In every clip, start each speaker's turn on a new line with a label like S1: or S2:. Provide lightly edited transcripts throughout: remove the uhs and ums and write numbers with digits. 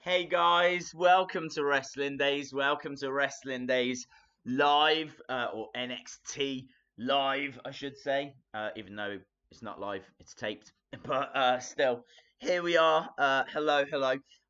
S1: Hey guys, welcome to Wrestling Days. Welcome to Wrestling Days live, or NXT live, I should say. Even though it's not live, it's taped. But still, here we are. Hello.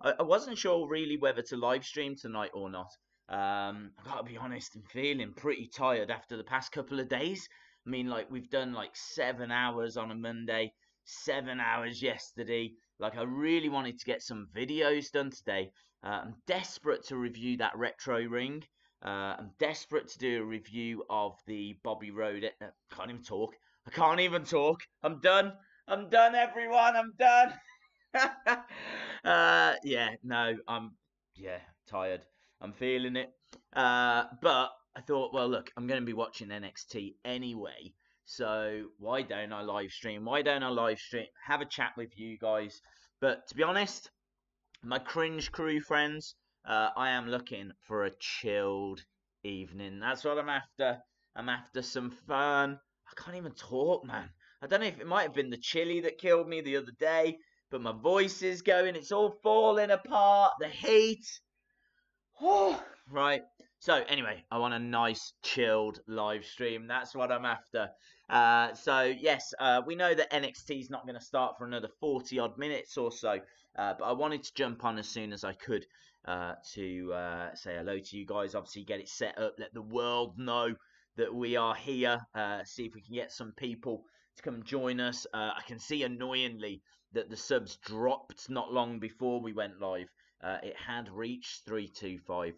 S1: I wasn't sure really whether to live stream tonight or not. I gotta be honest, I'm feeling pretty tired after the past couple of days. I mean, like, we've done like 7 hours on a Monday, 7 hours yesterday. Like, I really wanted to get some videos done today. I'm desperate to review that retro ring. I'm desperate to do a review of the Bobby Roode. I can't even talk. I'm done. Everyone. I'm done. I'm tired. I'm feeling it. But I thought, well, look, I'm going to be watching NXT anyway. So why don't I live stream? Have a chat with you guys. But to be honest, my cringe crew friends, I am looking for a chilled evening. That's what I'm after. I'm after some fun. I can't even talk, man. I don't know if it might have been the chili that killed me the other day, but my voice is going. It's all falling apart. The heat. Right. So anyway, I want a nice chilled live stream. That's what I'm after. We know that NXT is not going to start for another 40 odd minutes or so. But I wanted to jump on as soon as I could to say hello to you guys. Obviously, get it set up, let the world know that we are here. See if we can get some people to come join us. I can see annoyingly that the subs dropped not long before we went live. It had reached 325.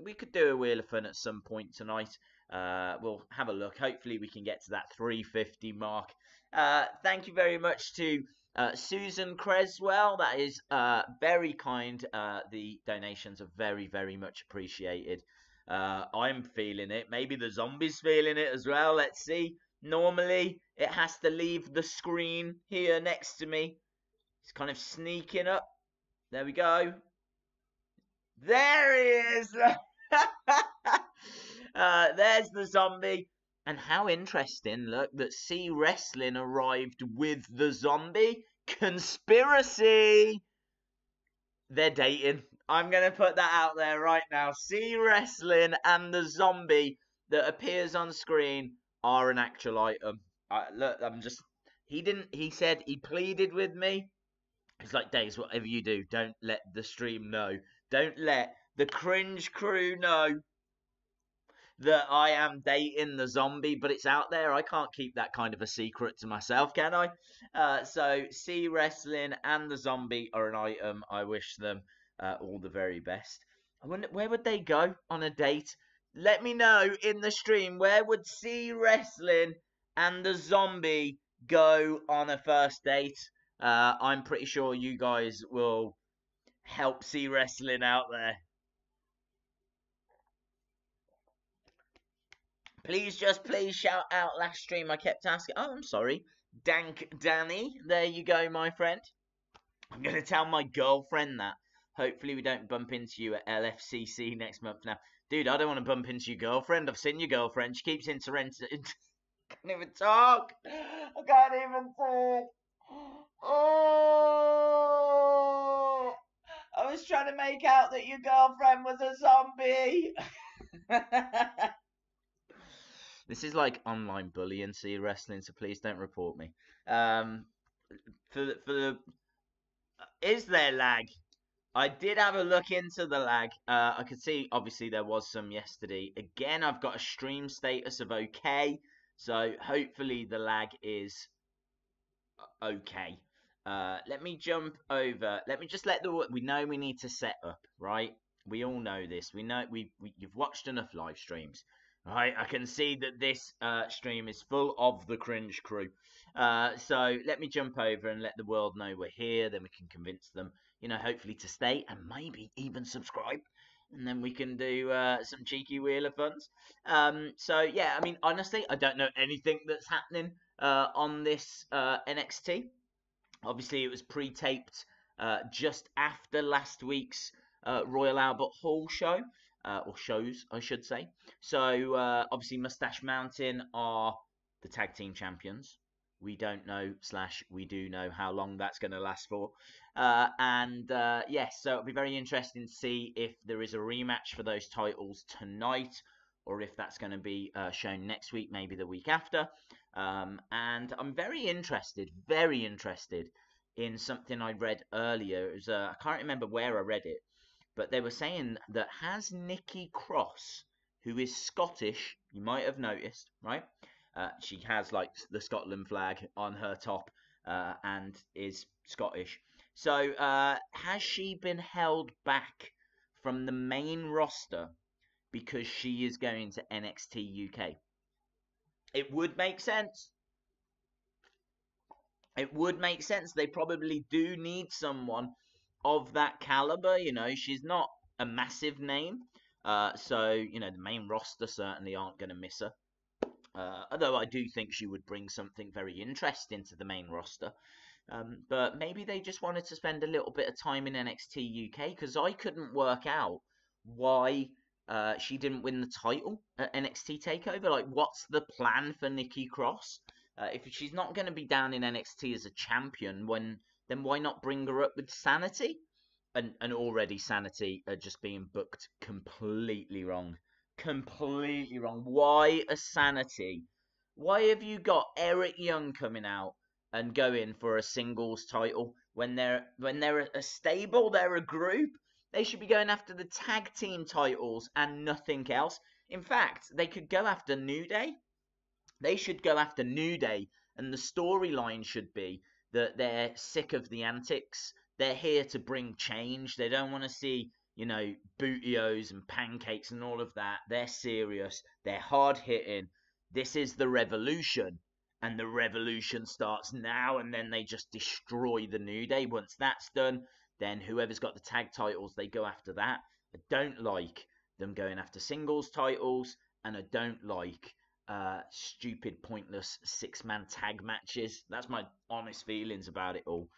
S1: We could do a Wheel of Fun at some point tonight. We'll have a look. Hopefully we can get to that 350 mark. Thank you very much to Susan Creswell. That is very kind. The donations are very, very much appreciated. I'm feeling it. Maybe the zombie's feeling it as well. Let's see. Normally, it has to leave the screen here next to me. It's kind of sneaking up. There we go. There he is. There's the zombie. And how interesting, look, that C Wrestling arrived with the zombie. Conspiracy. They're dating. I'm going to put that out there right now. C Wrestling and the zombie that appears on screen are an actual item. He said he pleaded with me. It's like, Days, whatever you do, don't let the stream know. Don't let the cringe crew know that I am dating the zombie, but it's out there. I can't keep that kind of a secret to myself, can I? So, C Wrestling and the zombie are an item. I wish them all the very best. I wonder, where would they go on a date? Let me know in the stream. Where would C Wrestling and the zombie go on a first date? I'm pretty sure you guys will help C Wrestling out there. Please shout out last stream. I kept asking. Oh, I'm sorry. Dank Danny. There you go, my friend. I'm going to tell my girlfriend that. Hopefully we don't bump into you at LFCC next month now. Dude, I don't want to bump into your girlfriend. I've seen your girlfriend. She keeps interrupting. I can't even talk. Oh, I was trying to make out that your girlfriend was a zombie. This is like online bullying, C Wrestling, so please don't report me. Is there lag? I did have a look into the lag. I could see, obviously, there was some yesterday. Again, I've got a stream status of okay, so hopefully the lag is okay. Let me jump over. Let me just we know we need to set up, right? We all know this. We know you've watched enough live streams. Right, I can see that this stream is full of the cringe crew. So let me jump over and let the world know we're here. Then we can convince them, hopefully to stay and maybe even subscribe. And then we can do some cheeky Wheel of Funs. Honestly, I don't know anything that's happening on this NXT. Obviously, it was pre-taped just after last week's Royal Albert Hall show. Or shows, I should say. So, obviously, Mustache Mountain are the tag team champions. we don't know / we do know how long that's going to last for. Yes, so it'll be very interesting to see if there is a rematch for those titles tonight, or if that's going to be shown next week, maybe the week after. And I'm very interested in something I read earlier. It was I can't remember where I read it, but they were saying that has Nikki Cross, who is Scottish, you might have noticed, right? She has like the Scotland flag on her top and is Scottish. So has she been held back from the main roster because she is going to NXT UK? It would make sense. It would make sense. They probably do need someone of that caliber. You know, she's not a massive name. So, you know, the main roster certainly aren't going to miss her. Although I do think she would bring something very interesting to the main roster. But maybe they just wanted to spend a little bit of time in NXT UK, because I couldn't work out why she didn't win the title at NXT TakeOver. Like, what's the plan for Nikki Cross? If she's not going to be down in NXT as a champion, then why not bring her up with Sanity? And already Sanity are just being booked completely wrong. Completely wrong. Why a Sanity? Why have you got Eric Young coming out and going for a singles title when they're a stable, they're a group? They should be going after the tag team titles and nothing else. In fact, they could go after New Day. They should go after New Day, and the storyline should be that they're sick of the antics. They're here to bring change. They don't want to see, you know, bootios and pancakes and all of that. They're serious. They're hard hitting. This is the revolution, and the revolution starts now. And then they just destroy the New Day. Once that's done, then whoever's got the tag titles, they go after that. I don't like them going after singles titles, and I don't like stupid, pointless 6-man tag matches. That's my honest feelings about it all.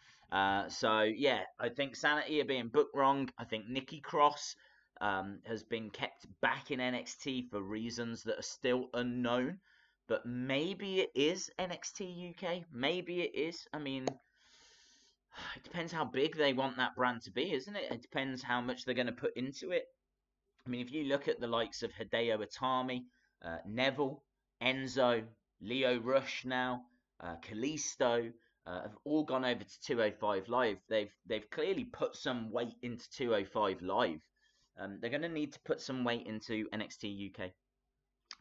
S1: So yeah, I think Sanity are being booked wrong. I think Nikki Cross has been kept back in NXT for reasons that are still unknown. But maybe it is NXT UK. Maybe it is. I mean, it depends how big they want that brand to be, isn't it? It depends how much they're going to put into it. I mean, if you look at the likes of Hideo Itami, Neville, Enzo, Leo Rush now, Kalisto, have all gone over to 205 Live. They've clearly put some weight into 205 Live. They're going to need to put some weight into NXT UK.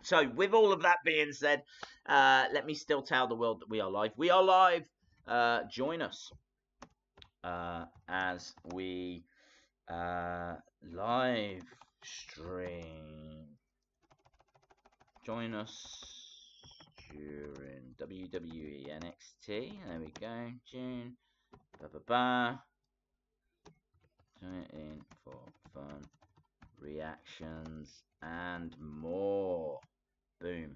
S1: So, with all of that being said, let me still tell the world that we are live. We are live. Join us as we live stream. Join us during WWE NXT. There we go. June. Tune in for fun, reactions, and more. Boom.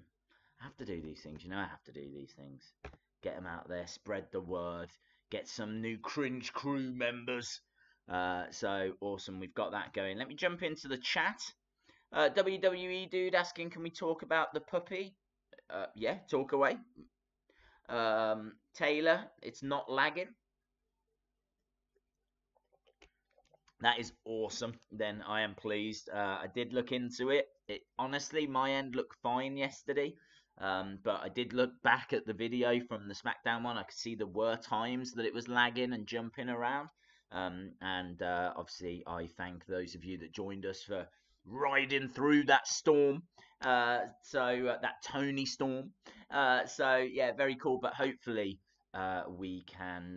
S1: I have to do these things. You know I have to do these things. Get them out there. Spread the word. Get some new Cringe Crew members. So awesome. We've got that going. Let me jump into the chat. WWE dude asking, can we talk about the puppy? Yeah, talk away. Taylor, it's not lagging. That is awesome. Then I am pleased. I did look into it. Honestly, my end looked fine yesterday. But I did look back at the video from the SmackDown one. I could see there were times that it was lagging and jumping around. Obviously, I thank those of you that joined us for riding through that storm. That Tony storm. Yeah, very cool. But hopefully, we can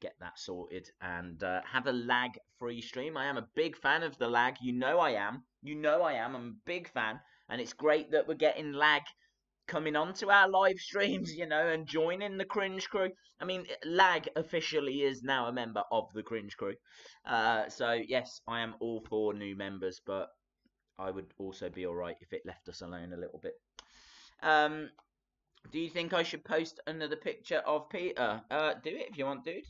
S1: get that sorted and have a lag-free stream. I am a big fan of the lag. You know I am. I'm a big fan. And it's great that we're getting lag coming onto our live streams, you know, and joining the Cringe Crew. I mean, lag officially is now a member of the Cringe Crew. Yes, I am all for new members, but I would also be alright if it left us alone a little bit. Do you think I should post another picture of Peter? Do it if you want, dude.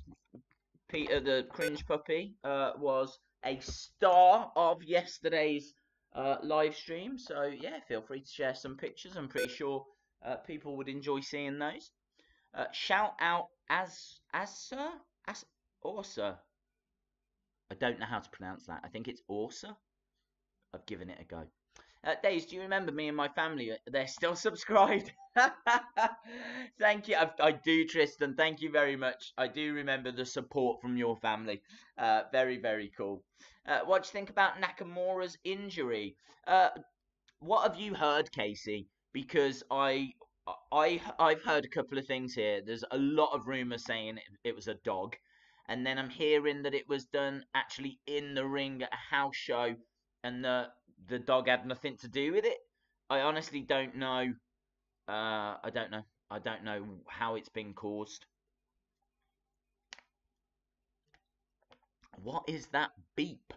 S1: Peter the Cringe Puppy was a star of yesterday's live stream. So, yeah, feel free to share some pictures. I'm pretty sure people would enjoy seeing those. Shout out as sir as Orsa. I don't know how to pronounce that. I think it's Orsa. I've given it a go. Days, do you remember me and my family? They're still subscribed. Thank you. I do, Tristan. Thank you very much. I do remember the support from your family. Very, very cool. What do you think about Nakamura's injury? What have you heard, Casey? Because I've heard a couple of things here. There's a lot of rumors saying it was a dog, and then I'm hearing that it was done actually in the ring at a house show, and the dog had nothing to do with it. I honestly don't know. I don't know. I don't know how it's been caused. What is that beep?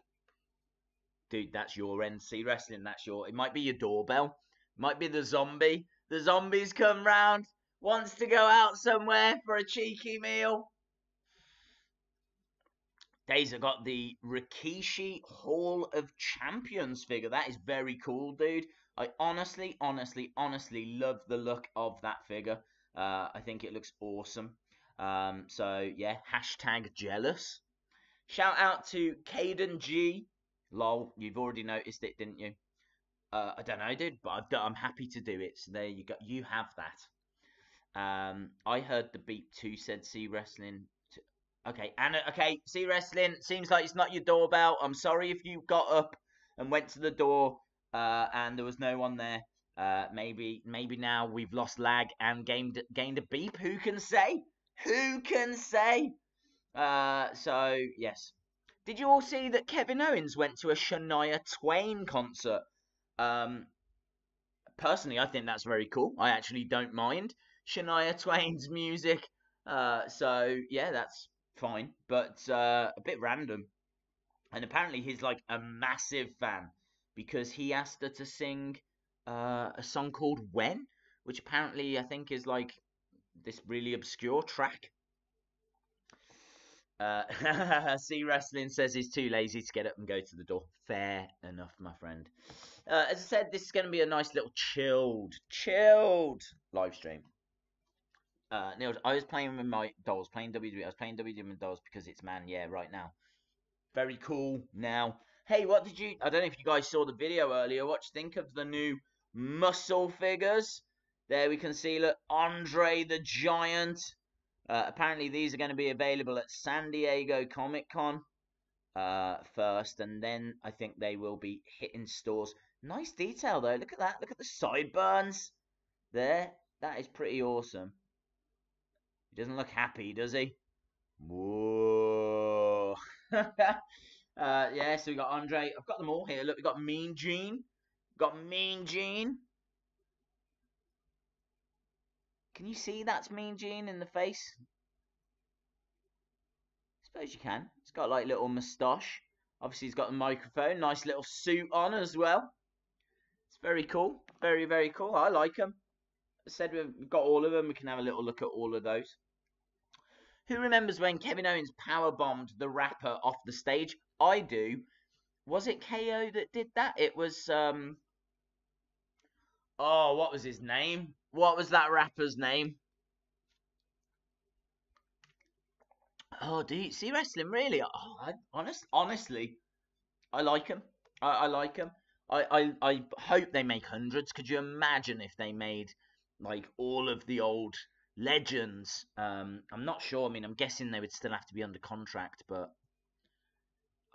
S1: Dude, that's your NC Wrestling. That's your. It might be your doorbell. Might be the zombie. The zombies come round. Wants to go out somewhere for a cheeky meal. Days, I got the Rikishi Hall of Champions figure. That is very cool, dude. I honestly love the look of that figure. I think it looks awesome. So yeah, hashtag jealous. Shout out to Caden G. Lol, you've already noticed it, didn't you? I don't know, dude, but I'm happy to do it. So there you go. You have that. I heard the beep too said C Wrestling. Okay, Anna. Okay, C Wrestling. Seems like it's not your doorbell. I'm sorry if you got up and went to the door and there was no one there. Maybe now we've lost lag and gained a beep. Who can say? Who can say? So yes. Did you all see that Kevin Owens went to a Shania Twain concert? Um, Personally, I think that's very cool. I actually don't mind Shania Twain's music. So yeah, that's fine, but a bit random. And apparently, he's like a massive fan because he asked her to sing a song called "When," which apparently I think is like this really obscure track. C Wrestling says he's too lazy to get up and go to the door. Fair enough, my friend. As I said, this is going to be a nice little chilled live stream. Neil, I was playing with my dolls, playing WWE. I was playing WWE with dolls because it's man, yeah, right now. Very cool. Now, hey, what did you? I don't know if you guys saw the video earlier. What do you think of the new muscle figures? There we can see, look, Andre the Giant. Apparently, these are going to be available at San Diego Comic Con first, and then I think they will be hitting stores. Nice detail, though. Look at that. Look at the sideburns there. That is pretty awesome. He doesn't look happy, does he? Whoa. Yeah, so we got Andre. I've got them all here. Look, we got Mean Gene. Got Mean Gene. Can you see that's Mean Gene in the face? Suppose you can. He's got like little moustache. Obviously, he's got the microphone. Nice little suit on as well. It's very cool. Very, very cool. I like them. I said we've got all of them. We can have a little look at all of those. Who remembers when Kevin Owens power bombed the rapper off the stage? I do. Was it KO that did that? It was oh, what was his name? What was that rapper's name? Oh, do you see wrestling really? Oh, honestly, I like him. I like him. I hope they make hundreds. Could you imagine if they made like all of the old legends? I'm not sure. I mean, I'm guessing they would still have to be under contract, but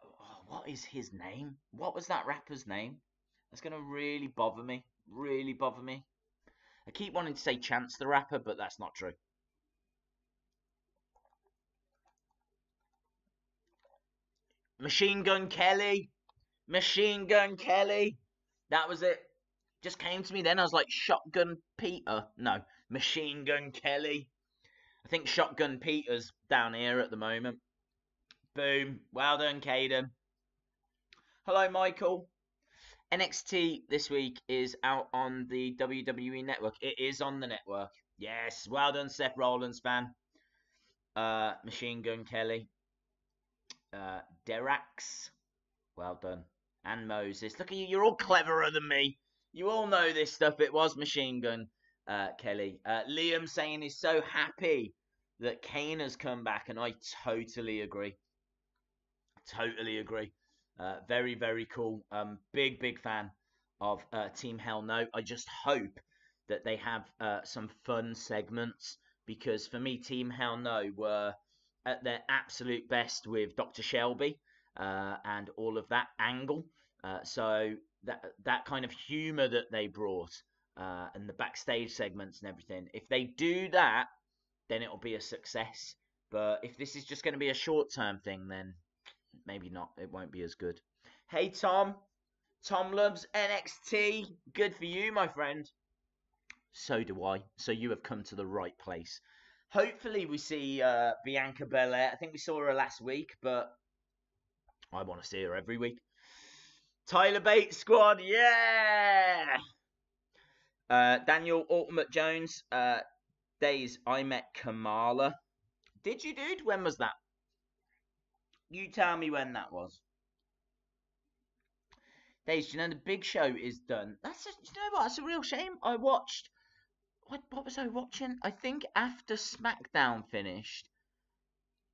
S1: oh, what is his name? What was that rapper's name? That's gonna really bother me. Really bother me. I keep wanting to say Chance the Rapper, but that's not true. Machine Gun Kelly. Machine Gun Kelly. That was it. Just came to me then. I was like, Shotgun Peter. No, Machine Gun Kelly. I think Shotgun Peter's down here at the moment. Boom. Well done, Caden. Hello, Michael. NXT this week is out on the WWE Network. It is on the network. Yes. Well done, Seth Rollins fan. Machine Gun Kelly. Derax. Well done. And Moses. Look at you. You're all cleverer than me. You all know this stuff. It was Machine Gun. Kelly. Liam saying he's so happy that Kane has come back, and I totally agree. Totally agree. Very, very cool. Big fan of Team Hell No. I just hope that they have some fun segments, because for me, Team Hell No were at their absolute best with Dr. Shelby and all of that angle. So that kind of humor that they brought and the backstage segments and everything, if they do that, then it'll be a success. But if this is just going to be a short term thing, then maybe not. It won't be as good. Hey, Tom. Tom loves NXT. Good for you, my friend. So do I. So you have come to the right place. Hopefully we see Bianca Belair. I think we saw her last week, but I want to see her every week. Tyler Bates squad, yeah! Daniel Ultimate Jones. Days I met Kamala. Did you, dude? When was that? You tell me when that was. Days, you know the Big Show is done. You know what? That's a real shame. I watched. What was I watching? I think after SmackDown finished,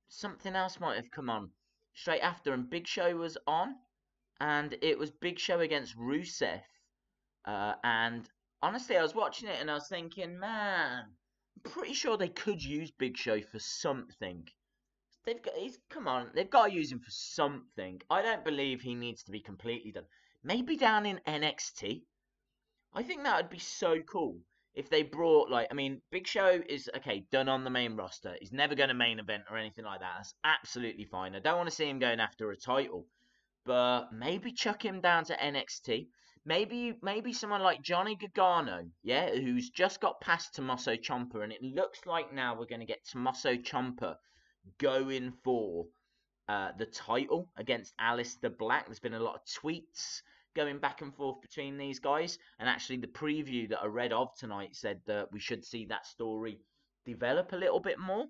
S1: something else might have come on straight after, and Big Show was on, and it was Big Show against Rusev. And honestly, I was watching it and I was thinking, man, I'm pretty sure they could use Big Show for something. Come on, they've got to use him for something. I don't believe he needs to be completely done. Maybe down in NXT. I think that would be so cool if they brought, like, I mean, Big Show is okay, done on the main roster. He's never going to main event or anything like that. That's absolutely fine. I don't want to see him going after a title, but maybe chuck him down to NXT. Maybe someone like Johnny Gargano, yeah, who's just got past Tommaso Ciampa, and it looks like now we're going to get Tommaso Ciampa going for the title against Aleister Black. There's been a lot of tweets going back and forth between these guys, and actually the preview that I read of tonight said that we should see that story develop a little bit more.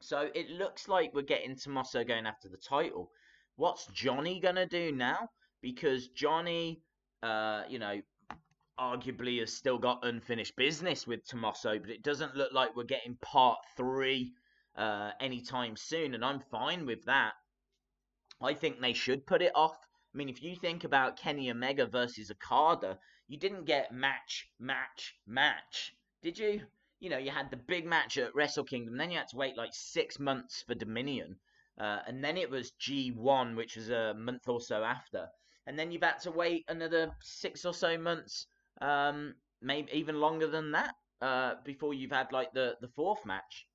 S1: So it looks like we're getting Tommaso going after the title. What's Johnny gonna do now? Because Johnny, arguably has still got unfinished business with Tommaso, but it doesn't look like we're getting part 3 anytime soon, and I'm fine with that. I think they should put it off. I mean, if you think about Kenny Omega versus Okada, you didn't get match, did you? You know, you had the big match at Wrestle Kingdom, then you had to wait like 6 months for Dominion, and then it was G1, which was a month or so after, and then you've had to wait another 6 or so months, maybe even longer than that, before you've had like the fourth match.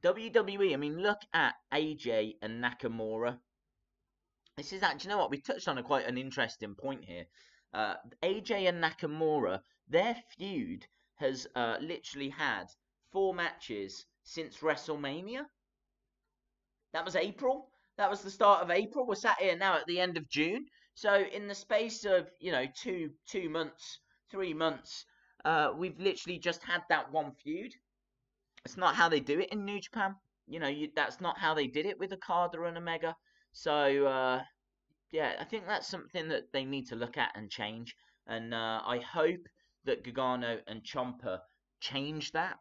S1: WWE, I mean, look at AJ and Nakamura. This is actually, you know what? We touched on quite an interesting point here. AJ and Nakamura, their feud has literally had 4 matches since WrestleMania. That was April. That was the start of April. We're sat here now at the end of June. So in the space of, you know, 2 months, 3 months, we've literally just had that one feud. It's not how they do it in New Japan. You know, that's not how they did it with Okada and Omega. So, yeah, I think that's something that they need to look at and change. And I hope that Gargano and Ciampa change that.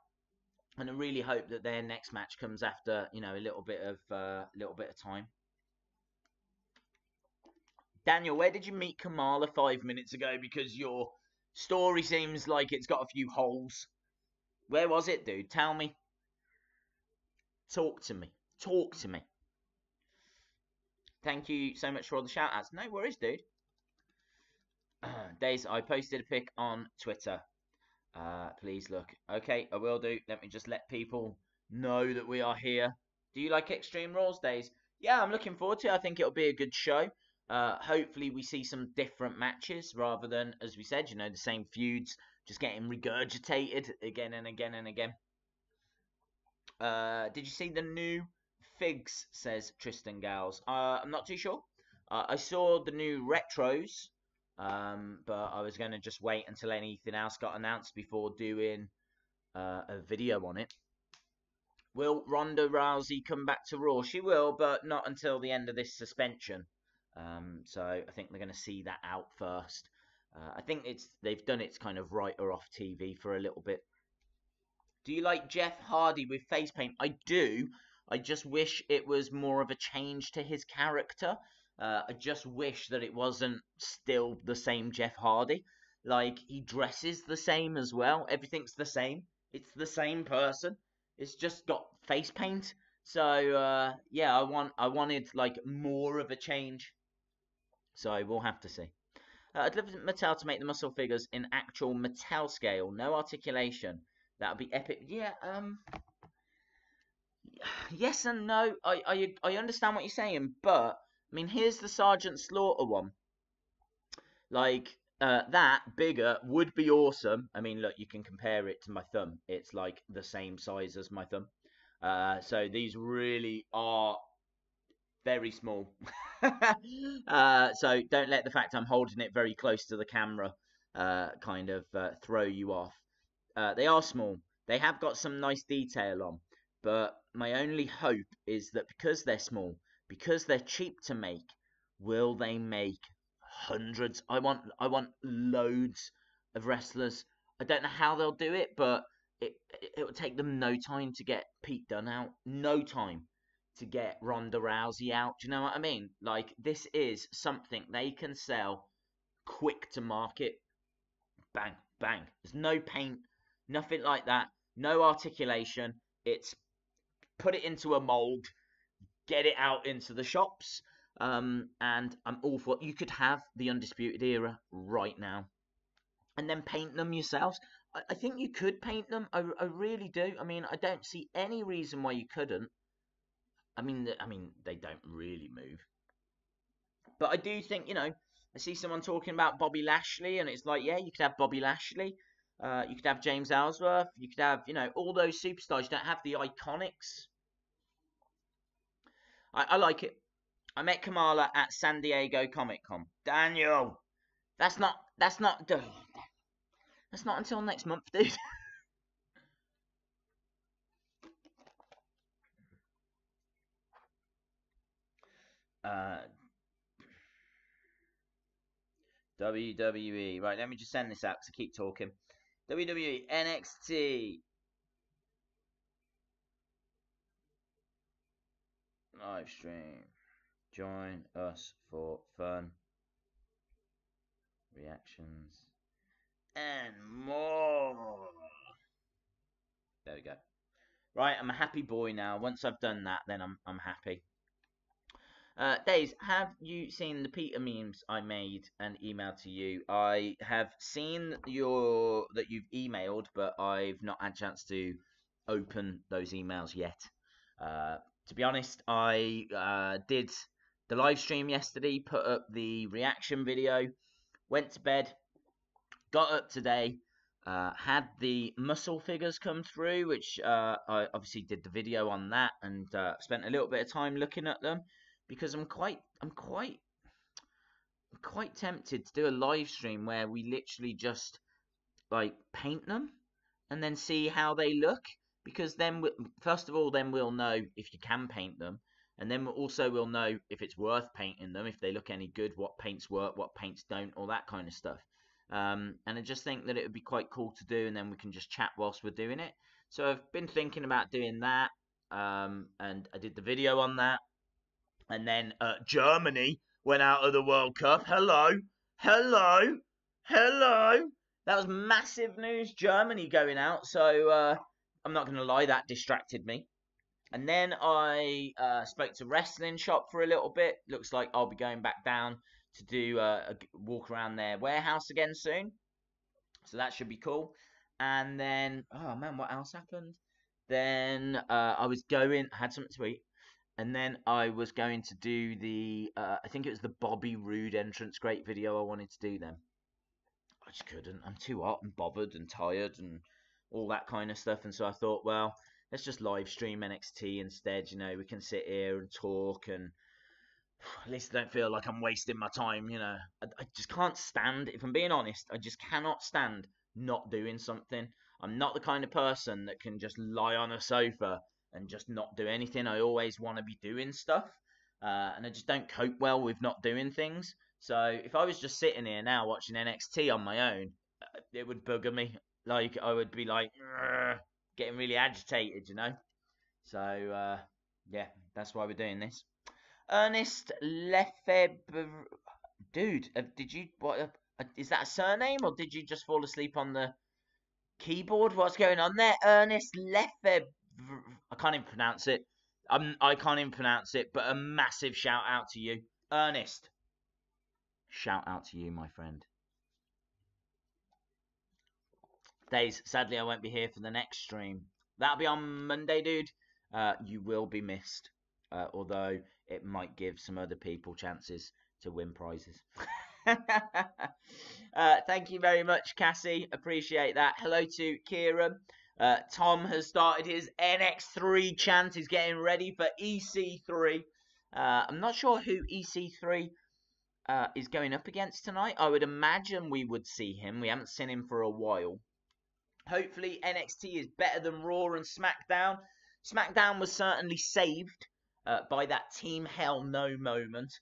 S1: And I really hope that their next match comes after, you know, a little bit of time. Daniel, where did you meet Kamala 5 minutes ago? Because your story seems like it's got a few holes. Where was it, dude? Tell me. Talk to me. Talk to me. Thank you so much for all the shout outs. No worries, dude. Days, I posted a pic on Twitter. Please look. Okay, I will do. Let me just let people know that we are here. Do you like Extreme Rules, Days? Yeah, I'm looking forward to it. I think it'll be a good show. Hopefully we see some different matches rather than, as we said, you know, the same feuds just getting regurgitated again and again and again. Did you see the new Figs, says Tristan Gales? I'm not too sure. I saw the new Retros, but I was going to just wait until anything else got announced before doing a video on it. Will Ronda Rousey come back to Raw? She will, but not until the end of this suspension. So I think they're going to see that out first. I think they've done its kind of write her off TV for a little bit. Do you like Jeff Hardy with face paint? I do. I just wish it was more of a change to his character. I just wish that it wasn't still the same Jeff Hardy. Like, he dresses the same as well. Everything's the same. It's the same person. It's just got face paint. So yeah, I wanted like more of a change. So we'll have to see. I'd love Mattel to make the muscle figures in actual Mattel scale, no articulation. That would be epic. Yeah, yes and no. I understand what you're saying, but I mean, here's the Sergeant Slaughter one. Like, that bigger would be awesome. I mean, look, you can compare it to my thumb. It's like the same size as my thumb. So these really are very small. So don't let the fact I'm holding it very close to the camera kind of throw you off. They are small. They have got some nice detail on, but my only hope is that because they're small, because they're cheap to make, will they make hundreds? I want loads of wrestlers. I don't know how they'll do it, but it will take them no time to get Pete Dunne out. No time to get Ronda Rousey out. Do you know what I mean? Like, this is something they can sell quick to market. Bang, bang. There's no paint, nothing like that. No articulation. It's put it into a mold, get it out into the shops. And I'm all for it. You could have the Undisputed Era right now and then paint them yourselves. I think you could paint them. I really do. I mean, I don't see any reason why you couldn't. I mean, they don't really move, but I do think I see someone talking about Bobby Lashley, and it's like, yeah, you could have Bobby Lashley, you could have James Ellsworth, you could have all those superstars. You don't have the iconics. I like it. I met Kamala at San Diego Comic Con. Daniel, that's not until next month, dude. uh, WWE. Right, let me just send this out because I keep talking. WWE NXT live stream. Join us for fun, reactions, and more. There we go. Right, I'm a happy boy now. Once I've done that, then I'm happy. Days, have you seen the Peter memes I made and emailed to you? I have seen that you've emailed, but I've not had a chance to open those emails yet. To be honest, I did the live stream yesterday, put up the reaction video, went to bed, got up today, had the muscle figures come through, which I obviously did the video on that, and spent a little bit of time looking at them because I'm quite tempted to do a live stream where we literally just like paint them and then see how they look, because then first of all, then we'll know if you can paint them, and then also we'll know if it's worth painting them, if they look any good, what paints work, what paints don't, all that kind of stuff. And I just think that it would be quite cool to do, and then we can just chat whilst we're doing it. So I've been thinking about doing that, and I did the video on that, and then Germany went out of the World Cup. Hello, hello, hello. That was massive news. Germany going out. So I'm not going to lie, that distracted me. And then I spoke to Wrestling Shop for a little bit. Looks like I'll be going back down to do a walk around their warehouse again soon. So that should be cool. And then, oh man, what else happened? Then I had something to eat. And then I was going to do I think it was the Bobby Roode entrance great video I wanted to do then. I just couldn't. I'm too hot and bothered and tired and all that kind of stuff. And so I thought, well, let's just live stream NXT instead. We can sit here and talk, and at least I don't feel like I'm wasting my time. I just can't stand, if I'm being honest, I just cannot stand not doing something. I'm not the kind of person that can just lie on a sofa and just not do anything. I always want to be doing stuff, and I just don't cope well with not doing things. So if I was just sitting here now watching NXT on my own, it would bugger me. Like, I would be like, getting really agitated, you know. So yeah, that's why we're doing this. Ernest Lefebvre, dude, did you what? Is that a surname, or did you just fall asleep on the keyboard? What's going on there? Ernest Lefebvre. I can't even pronounce it. I can't even pronounce it. But a massive shout out to you, Ernest. Shout out to you, my friend. Days, sadly, I won't be here for the next stream. That'll be on Monday, dude. You will be missed. Although it might give some other people chances to win prizes. Thank you very much, Cassie. Appreciate that. Hello to Kieran. Tom has started his NX3 chant. He's getting ready for EC3. I'm not sure who EC3 is going up against tonight. I would imagine we would see him. We haven't seen him for a while. Hopefully NXT is better than Raw and SmackDown. SmackDown was certainly saved by that Team Hell No moment,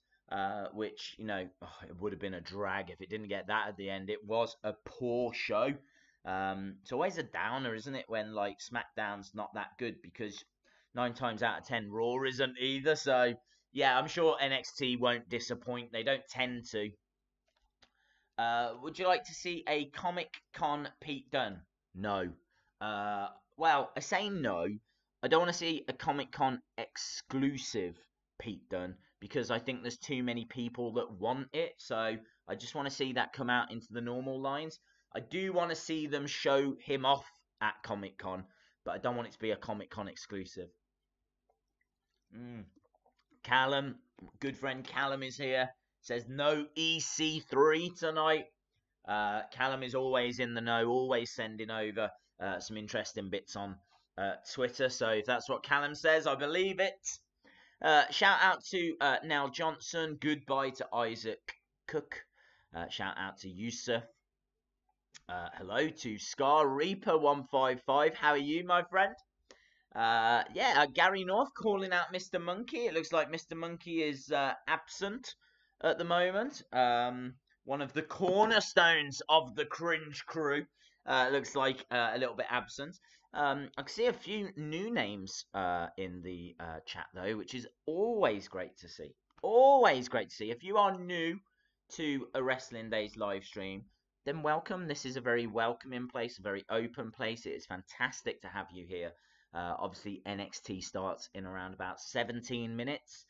S1: which, you know, it would have been a drag if it didn't get that at the end. It was a poor show. It's always a downer, isn't it, when, like, SmackDown's not that good, because 9 times out of 10 Raw isn't either. So, yeah, I'm sure NXT won't disappoint. They don't tend to. Would you like to see a Comic Con Pete Dunne? No. Well, I say no. I don't want to see a Comic Con exclusive Pete Dunne, because I think there's too many people that want it. So I just want to see that come out into the normal lines. I do want to see them show him off at Comic Con, but I don't want it to be a Comic Con exclusive. Callum, good friend Callum is here. Says no EC3 tonight. Callum is always in the know, always sending over some interesting bits on Twitter. So if that's what Callum says, I believe it. Shout out to Nell Johnson. Goodbye to Isaac Cook. Shout out to Yusuf. Hello to Scar Reaper 155. How are you, my friend? Gary North calling out Mr. Monkey. It looks like Mr. Monkey is absent at the moment. One of the cornerstones of the cringe crew. Looks like a little bit absent. I can see a few new names in the chat, though, which is always great to see. Always great to see. If you are new to a Wrestling Days live stream, then welcome. This is a very welcoming place, a very open place. It is fantastic to have you here. Obviously, NXT starts in around about 17 minutes.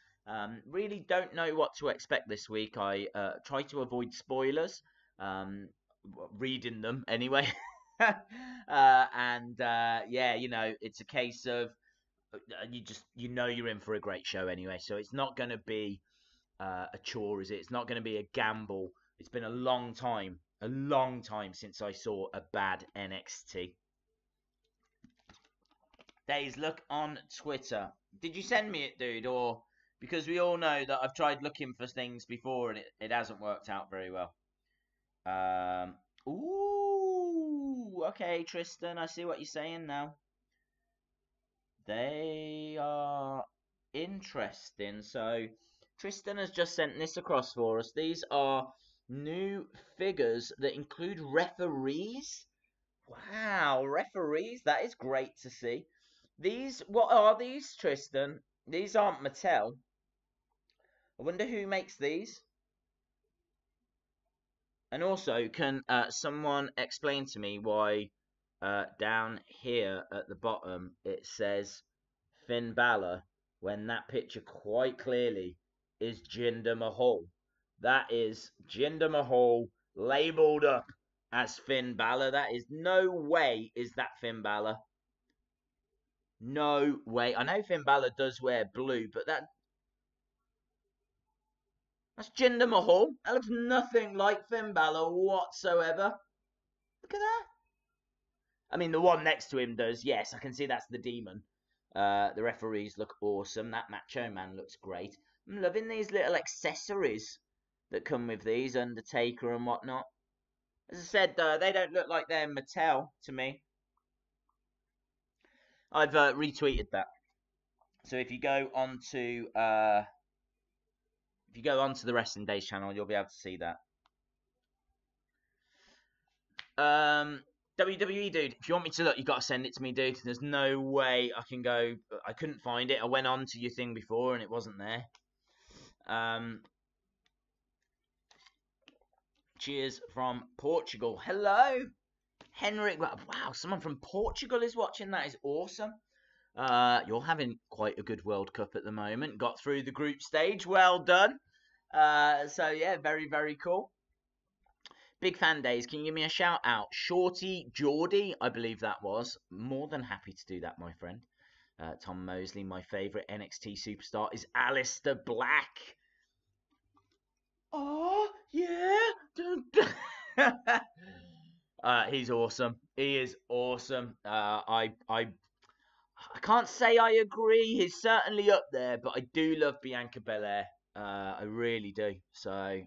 S1: Really don't know what to expect this week. I try to avoid spoilers, reading them anyway. Yeah, you know, it's a case of you know you're in for a great show anyway. So it's not going to be a chore, is it? It's not going to be a gamble. It's been a long time since I saw a bad NXT. Days, look on Twitter. Did you send me it, dude? Or because we all know that I've tried looking for things before and it hasn't worked out very well. Ooh, okay, Tristan, I see what you're saying now. They are interesting. So Tristan has just sent this across for us. These are new figures that include referees. Wow, referees. That is great to see. These, what are these, Tristan? These aren't Mattel. I wonder who makes these. And also, can someone explain to me why down here at the bottom it says Finn Balor when that picture quite clearly is Jinder Mahal? That is Jinder Mahal labeled up as Finn Balor. That is no way is that Finn Balor. No way. I know Finn Balor does wear blue, but that's Jinder Mahal. That looks nothing like Finn Balor whatsoever. Look at that. I mean, the one next to him does. Yes, I can see that's the Demon. The referees look awesome. That Macho Man looks great. I'm loving these little accessories that come with these, Undertaker and whatnot. As I said, they don't look like they're Mattel to me. I've retweeted that. So if you go onto the Wrestling Days channel, you'll be able to see that. WWE, dude, if you want me to look, you got to send it to me, dude. There's no way I can go. I couldn't find it. I went on to your thing before and it wasn't there. Cheers from Portugal. Hello, Henrik. Wow, someone from Portugal is watching. That is awesome. You're having quite a good World Cup at the moment. Got through the group stage. Well done. So yeah, very, very cool. Big fan days. Can you give me a shout out? Shorty Geordie, I believe that was. More than happy to do that, my friend. Tom Mosley, my favourite NXT superstar is Alistair Black. Oh, yeah. He's awesome. He is awesome. I can't say I agree. He's certainly up there, but I do love Bianca Belair. I really do. So,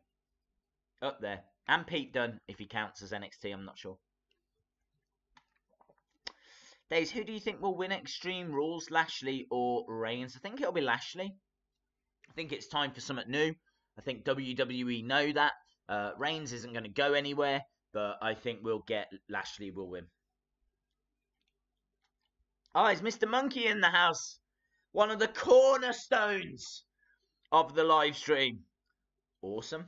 S1: up there. And Pete Dunne, if he counts as NXT, I'm not sure. Days, who do you think will win Extreme Rules, Lashley or Reigns? I think it'll be Lashley. I think it's time for something new. I think WWE know that. Reigns isn't going to go anywhere, but I think Lashley will win. Oh, is Mr. Monkey in the house? One of the cornerstones of the live stream. Awesome.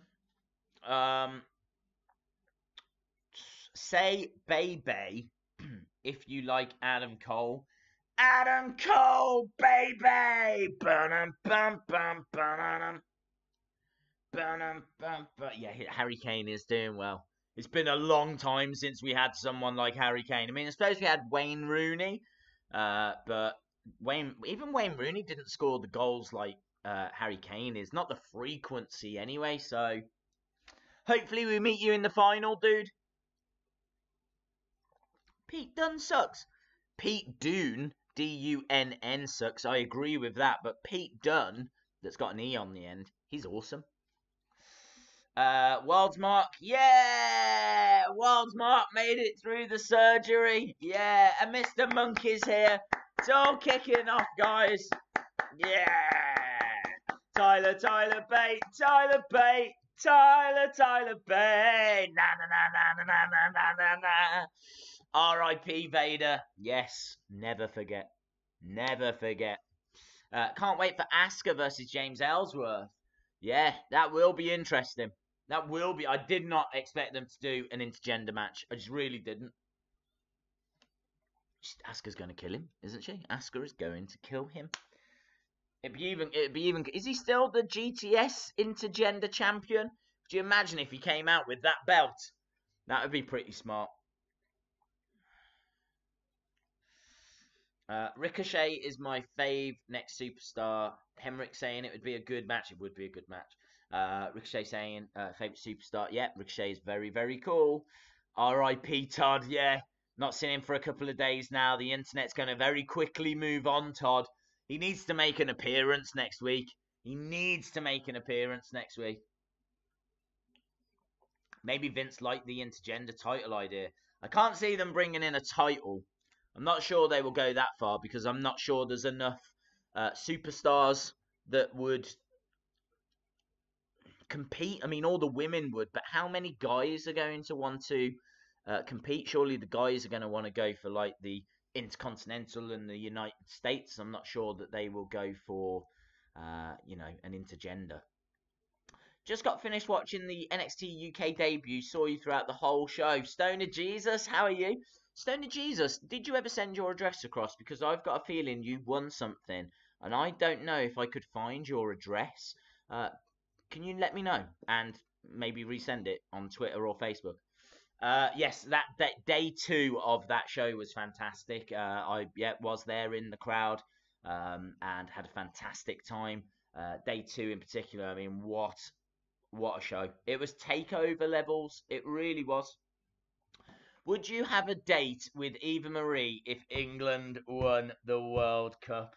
S1: Say baby if you like Adam Cole. Adam Cole, baby! Yeah, Harry Kane is doing well. It's been a long time since we had someone like Harry Kane. I mean, I suppose we had Wayne Rooney, but Wayne Rooney didn't score the goals like Harry Kane is. Not the frequency anyway, so hopefully we meet you in the final, dude. Pete Dunne sucks. Pete Dunne, D-U-N-N sucks. I agree with that, but Pete Dunne, that's got an E on the end, he's awesome. Worldsmark, yeah! Worldsmark made it through the surgery. Yeah, and Mr. Monkey's here. It's all kicking off, guys. Yeah! Tyler Bate, Tyler Bate, Tyler Bate. Na na na na na na na na na. R.I.P. Vader. Yes, never forget. Never forget. Can't wait for Asuka versus James Ellsworth. Yeah, that will be interesting. That will be. I did not expect them to do an intergender match. I just really didn't. Asuka's going to kill him, isn't she? Asuka is going to kill him. It'd be even. Is he still the GTS intergender champion? Could you imagine if he came out with that belt? That would be pretty smart. Ricochet is my fave next superstar. Henrik saying it would be a good match. It would be a good match. Ricochet saying favorite superstar. Yeah, Ricochet is very, very cool. R.I.P. Todd. Yeah, not seen him for a couple of days now. The internet's going to very quickly move on, Todd. He needs to make an appearance next week. Maybe Vince liked the intergender title idea. I can't see them bringing in a title. I'm not sure they will go that far because I'm not sure there's enough superstars that would compete. I mean, all the women would, but how many guys are going to want to compete? Surely the guys are going to want to go for like the Intercontinental and the United States. I'm not sure that they will go for, an intergender. Just got finished watching the NXT UK debut. Saw you throughout the whole show. Stoner Jesus, how are you? Stoner Jesus, did you ever send your address across? Because I've got a feeling you won something, and I don't know if I could find your address. Can you let me know and maybe resend it on Twitter or Facebook? Yes, that day 2 of that show was fantastic. I was there in the crowd and had a fantastic time. Day 2 in particular, I mean, what a show. It was takeover levels. It really was. Would you have a date with Eva Marie if England won the World Cup?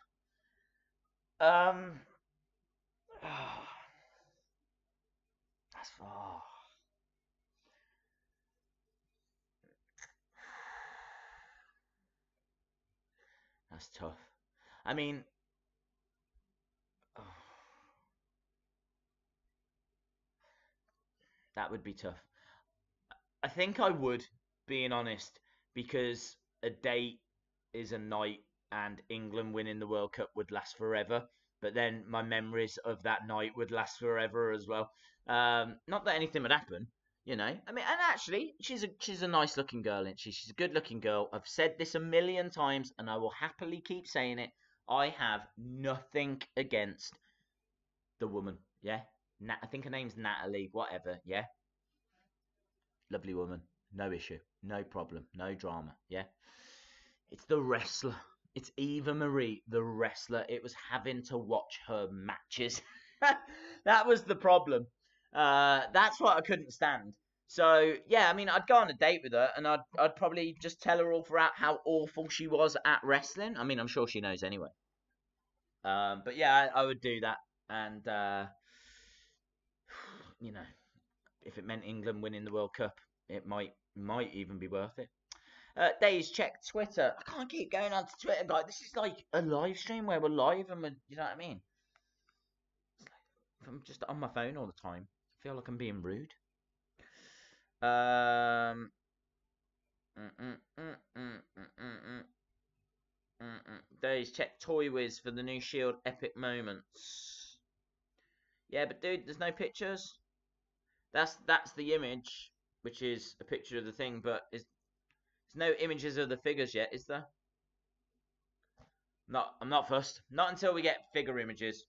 S1: That's far. That's tough. I mean, that would be tough. I think I would, being honest, because a date is a night and England winning the World Cup would last forever. But then my memories of that night would last forever as well. Not that anything would happen, you know. I mean, and actually, she's a nice looking girl, isn't she? She's a good looking girl. I've said this a million times, and I will happily keep saying it. I have nothing against the woman. Yeah, I think her name's Natalie. Whatever. Yeah, lovely woman. No issue. No problem. No drama. Yeah. It's the wrestler. It's Eva Marie, the wrestler. It was having to watch her matches. That was the problem. That's what I couldn't stand. So yeah, I mean, I'd go on a date with her, and I'd probably just tell her all throughout how awful she was at wrestling. I mean, I'm sure she knows anyway. But yeah, I would do that, and you know, if it meant England winning the World Cup, it might even be worth it. Days, check Twitter. I can't keep going on to Twitter, guys. This is like a live stream where we're live and you know what I mean? If I'm just on my phone all the time, I feel like I'm being rude. Um, Days, check Toy Wiz for the new Shield epic moments. Yeah, but dude, there's no pictures. That's the image, which is a picture of the thing, but there's no images of the figures yet, is there? I'm not fussed. Not until we get figure images.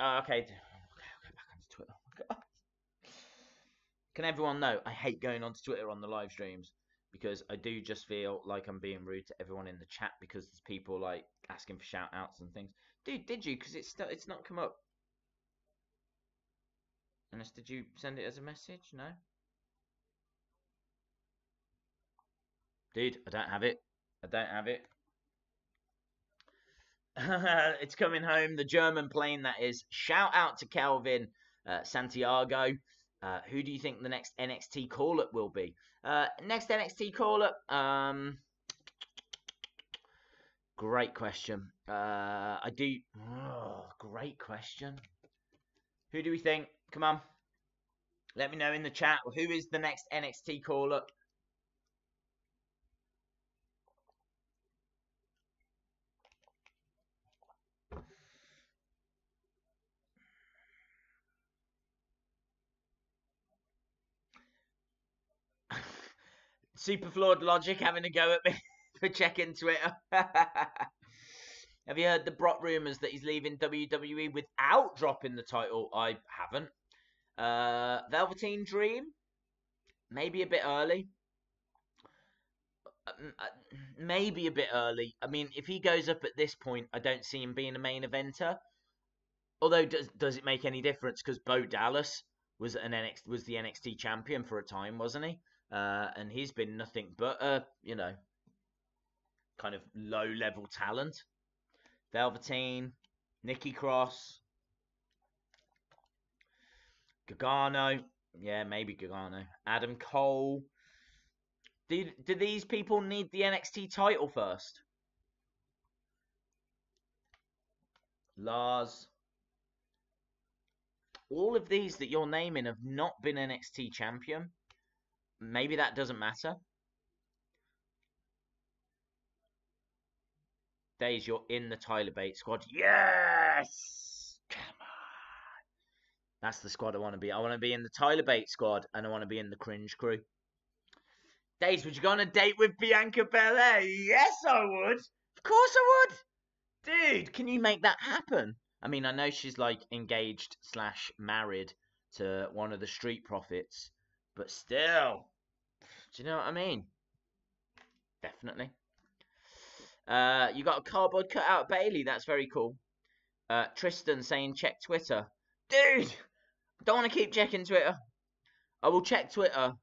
S1: Oh, okay. Back onto Twitter. Can everyone know I hate going onto Twitter on the live streams because I do just feel like I'm being rude to everyone in the chat because there's people like asking for shout outs and things. Dude, did you? Because it's not come up. Unless did you send it as a message? No. Dude, I don't have it. I don't have it. It's coming home. The German plane, that is. Shout out to Calvin Santiago. Who do you think the next NXT call-up will be? Next NXT call-up? Great question. I do... Oh, great question. Who do we think? Come on. Let me know in the chat. Who is the next NXT call-up? Super flawed logic having a go at me for checking Twitter. Have you heard the Brock rumours that he's leaving WWE without dropping the title? I haven't. Velveteen Dream? Maybe a bit early. Maybe a bit early. I mean, if he goes up at this point, I don't see him being a main eventer. Although, does it make any difference? Because Bo Dallas was the NXT champion for a time, wasn't he? And he's been nothing but kind of low level talent. Velveteen, Nikki Cross, Gargano. Yeah, maybe Gargano. Adam Cole. Do these people need the NXT title first? Lars. All of these that you're naming have not been NXT champion. Maybe that doesn't matter. Days, you're in the Tyler Bates squad. Yes! Come on. That's the squad I want to be. I want to be in the Tyler Bates squad, and I want to be in the Cringe crew. Days, would you go on a date with Bianca Belair? Yes, I would. Of course I would. Dude, can you make that happen? I mean, I know she's like engaged / married to one of the Street Profits, but still. Do you know what I mean? Definitely. You got a cardboard cutout of Bailey. That's very cool. Tristan saying check Twitter. Dude, don't want to keep checking Twitter. I will check Twitter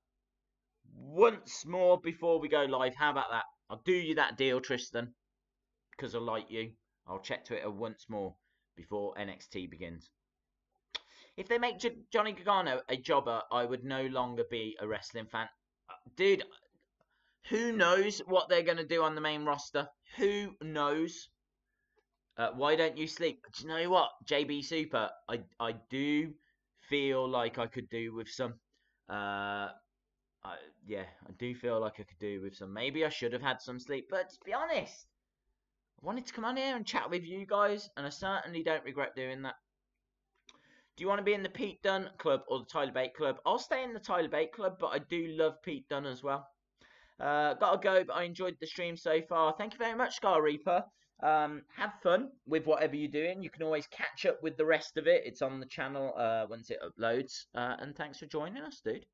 S1: once more before we go live. How about that? I'll do you that deal, Tristan, because I like you. I'll check Twitter once more before NXT begins. If they make Johnny Gargano a jobber, I would no longer be a wrestling fan. Dude, who knows what they're going to do on the main roster? Who knows? Why don't you sleep? Do you know what, JB Super? I do feel like I could do with some. Yeah, I do feel like I could do with some. Maybe I should have had some sleep, but to be honest, I wanted to come on here and chat with you guys, and I certainly don't regret doing that. Do you want to be in the Pete Dunne Club or the Tyler Bate Club? I'll stay in the Tyler Bate Club, but I do love Pete Dunne as well. Gotta go, but I enjoyed the stream so far. Thank you very much, Scar Reaper. Have fun with whatever you're doing. You can always catch up with the rest of it. It's on the channel once it uploads. And thanks for joining us, dude.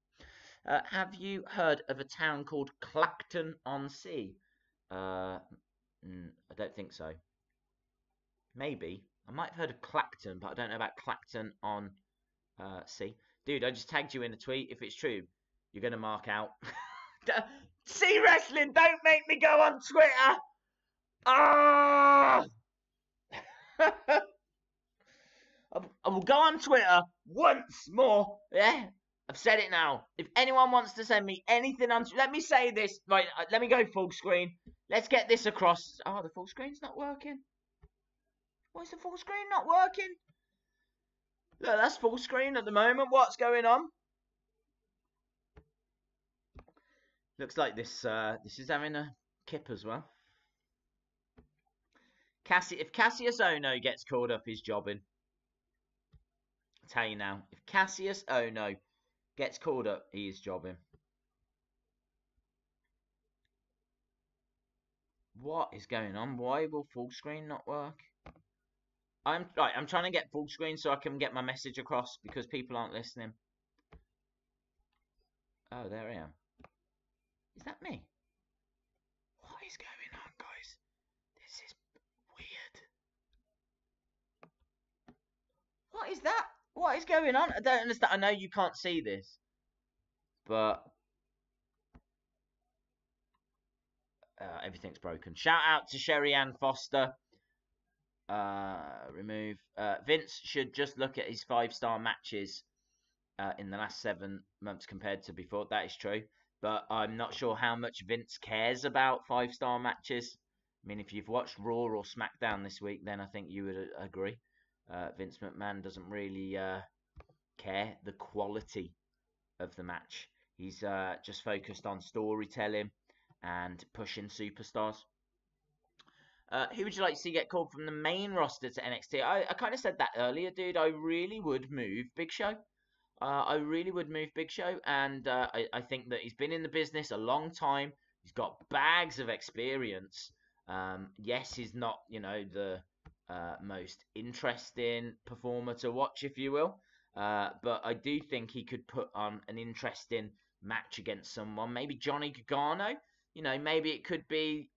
S1: Have you heard of a town called Clacton-on-Sea? I don't think so. Maybe. I might have heard of Clacton, but I don't know about Clacton-on-Sea. Dude, I just tagged you in a tweet. If it's true, you're going to mark out. See wrestling, don't make me go on Twitter. Ah! I will go on Twitter once more. Yeah, I've said it now. If anyone wants to send me anything on, let me say this. Right, let me go full screen. Let's get this across. Oh, the full screen's not working. Why is the full screen not working? Look, that's full screen at the moment. What's going on? Looks like this is having a kip as well. If Cassius Ono gets called up, he's jobbing. I'll tell you now. If Cassius Ono gets called up, he is jobbing. What is going on? Why will full screen not work? I'm trying to get full screen so I can get my message across because people aren't listening. Oh, there I am. Is that me? What is going on, guys? This is weird. What is that? What is going on? I don't understand. I know you can't see this, but everything's broken. Shout out to Sherry Ann Foster. Remove. Vince should just look at his 5-star matches in the last 7 months compared to before. That is true. But I'm not sure how much Vince cares about 5-star matches. I mean, if you've watched Raw or SmackDown this week, then I think you would agree. Vince McMahon doesn't really care the quality of the match. He's just focused on storytelling and pushing superstars. Who would you like to see get called from the main roster to NXT? I kind of said that earlier, dude. I really would move Big Show. I really would move Big Show, and I think that he's been in the business a long time. He's got bags of experience. Yes, he's not, the most interesting performer to watch, if you will. But I do think he could put on an interesting match against someone. Maybe Johnny Gargano. Maybe it could be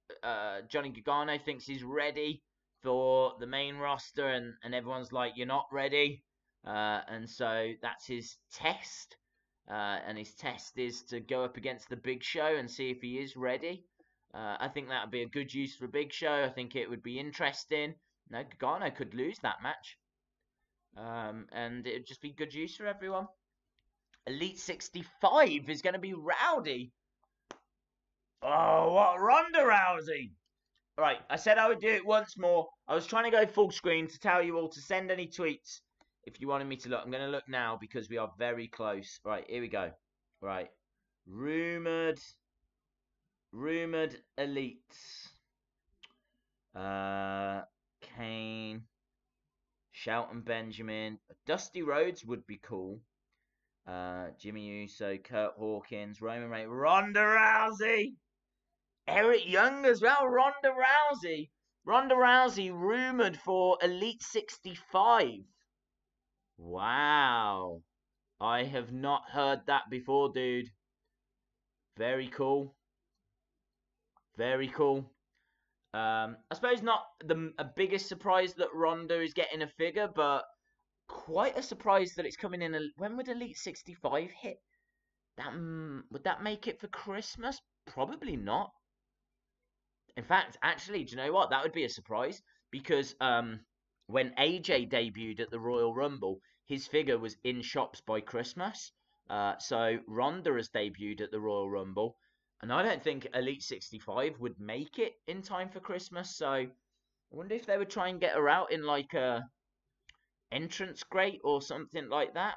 S1: Johnny Gargano thinks he's ready for the main roster, and everyone's like, you're not ready. And so that's his test. And his test is to go up against the Big Show and see if he is ready. I think that would be a good use for Big Show. I think it would be interesting. Gargano could lose that match. And it would just be good use for everyone. Elite 65 is going to be rowdy. Oh, what Ronda Rousey. Right, I said I would do it once more. I was trying to go full screen to tell you all to send any tweets if you wanted me to look. I'm going to look now because we are very close. Right, here we go. Right. Rumored elites. Kane. Shelton Benjamin. Dusty Rhodes would be cool. Jimmy Uso, Kurt Hawkins, Roman Reigns, Ronda Rousey. Eric Young as well, Ronda Rousey. Ronda Rousey rumoured for Elite 65. Wow. I have not heard that before, dude. Very cool. Very cool. I suppose not the biggest surprise that Ronda is getting a figure, but quite a surprise that it's coming in. When would Elite 65 hit? Would that make it for Christmas? Probably not. In fact, actually, do you know what? That would be a surprise because when AJ debuted at the Royal Rumble, his figure was in shops by Christmas. So Ronda has debuted at the Royal Rumble, and I don't think Elite 65 would make it in time for Christmas. So I wonder if they would try and get her out in like a entrance grate or something like that.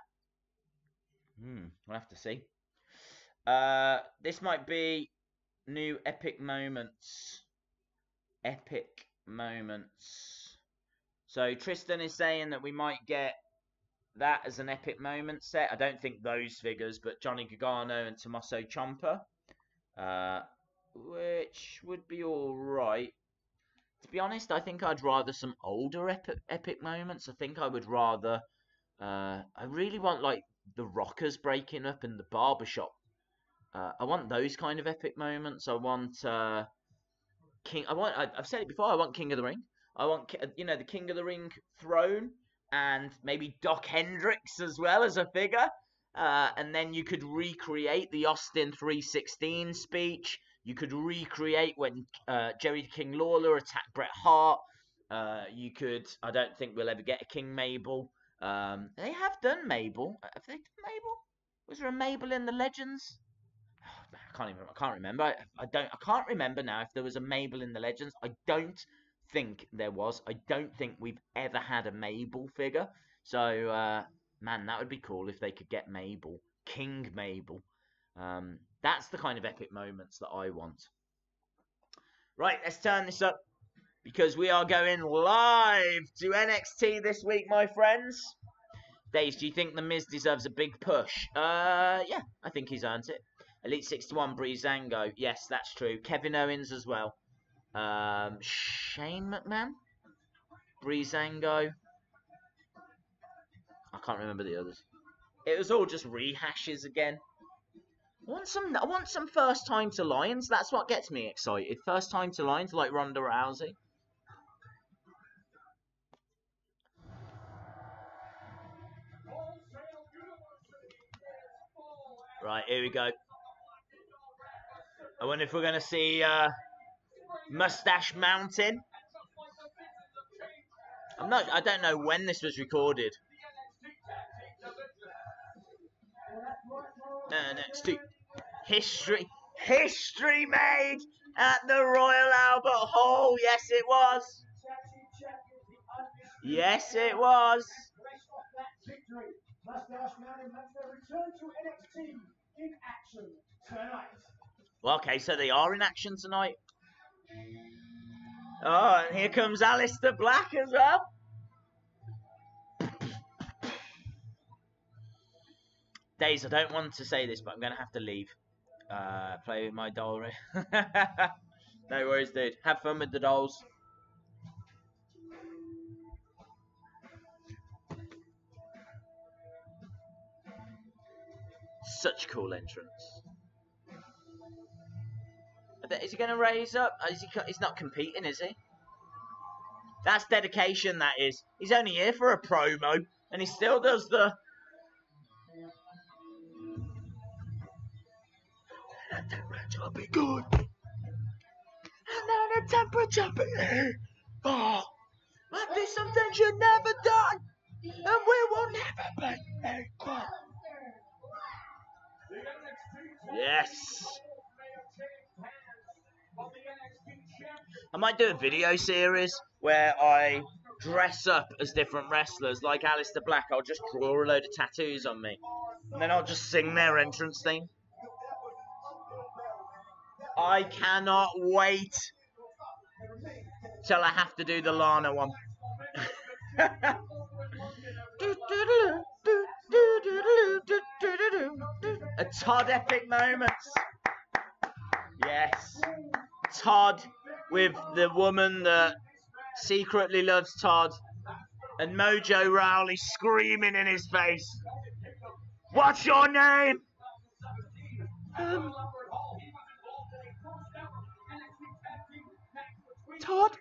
S1: We'll have to see. This might be new epic moments. Epic moments. So Tristan is saying that we might get that as an epic moment set. I don't think those figures, but Johnny Gargano and Tommaso Ciampa, which would be all right. To be honest, I think I'd rather some older epic moments. I think I would rather. I really want like the Rockers breaking up in the barbershop. I want those kind of epic moments. I want King. I've said it before. I want King of the Ring. I want the King of the Ring throne, and maybe Doc Hendricks as well as a figure. And then you could recreate the Austin 316 speech. You could recreate when Jerry King Lawler attacked Bret Hart. You could. I don't think we'll ever get a King Mabel. They have done Mabel. Have they done Mabel? Was there a Mabel in the Legends? I can't remember. I can't remember now if there was a Mabel in the Legends. I don't think there was. I don't think we've ever had a Mabel figure. So, man, that would be cool if they could get Mabel. King Mabel. That's the kind of epic moments that I want. Right, let's turn this up because we are going live to NXT this week, my friends. Days, do you think The Miz deserves a big push? Yeah, I think he's earned it. Elite 61, Breezango. Yes, that's true. Kevin Owens as well. Shane McMahon? Breezango. I can't remember the others. It was all just rehashes again. I want some first time to Lions. That's what gets me excited. First time to Lions like Ronda Rousey. Right, here we go. I wonder if we're going to see Mustache Mountain. I don't know when this was recorded. NXT history made at the Royal Albert Hall. Yes, it was. Yes, it was. Well, okay, so they are in action tonight. Oh, and here comes Aleister Black as well. Days, I don't want to say this, but I'm going to have to leave. Play with my doll. No worries, dude. Have fun with the dolls. Such cool entrance. Is he going to raise up? He's not competing, is he? That's dedication, that is. He's only here for a promo, and he still does the... And the temperature will be good. And then the temperature will be... Oh, but there's something you've never done, and we will never be equal. Yes. I might do a video series where I dress up as different wrestlers, like Aleister Black. I'll just draw a load of tattoos on me, and then I'll just sing their entrance theme. I cannot wait till I have to do the Lana one. A Todd epic moments. Yes. Todd with the woman that secretly loves Todd, and Mojo Rawley screaming in his face, "What's your name?" Todd.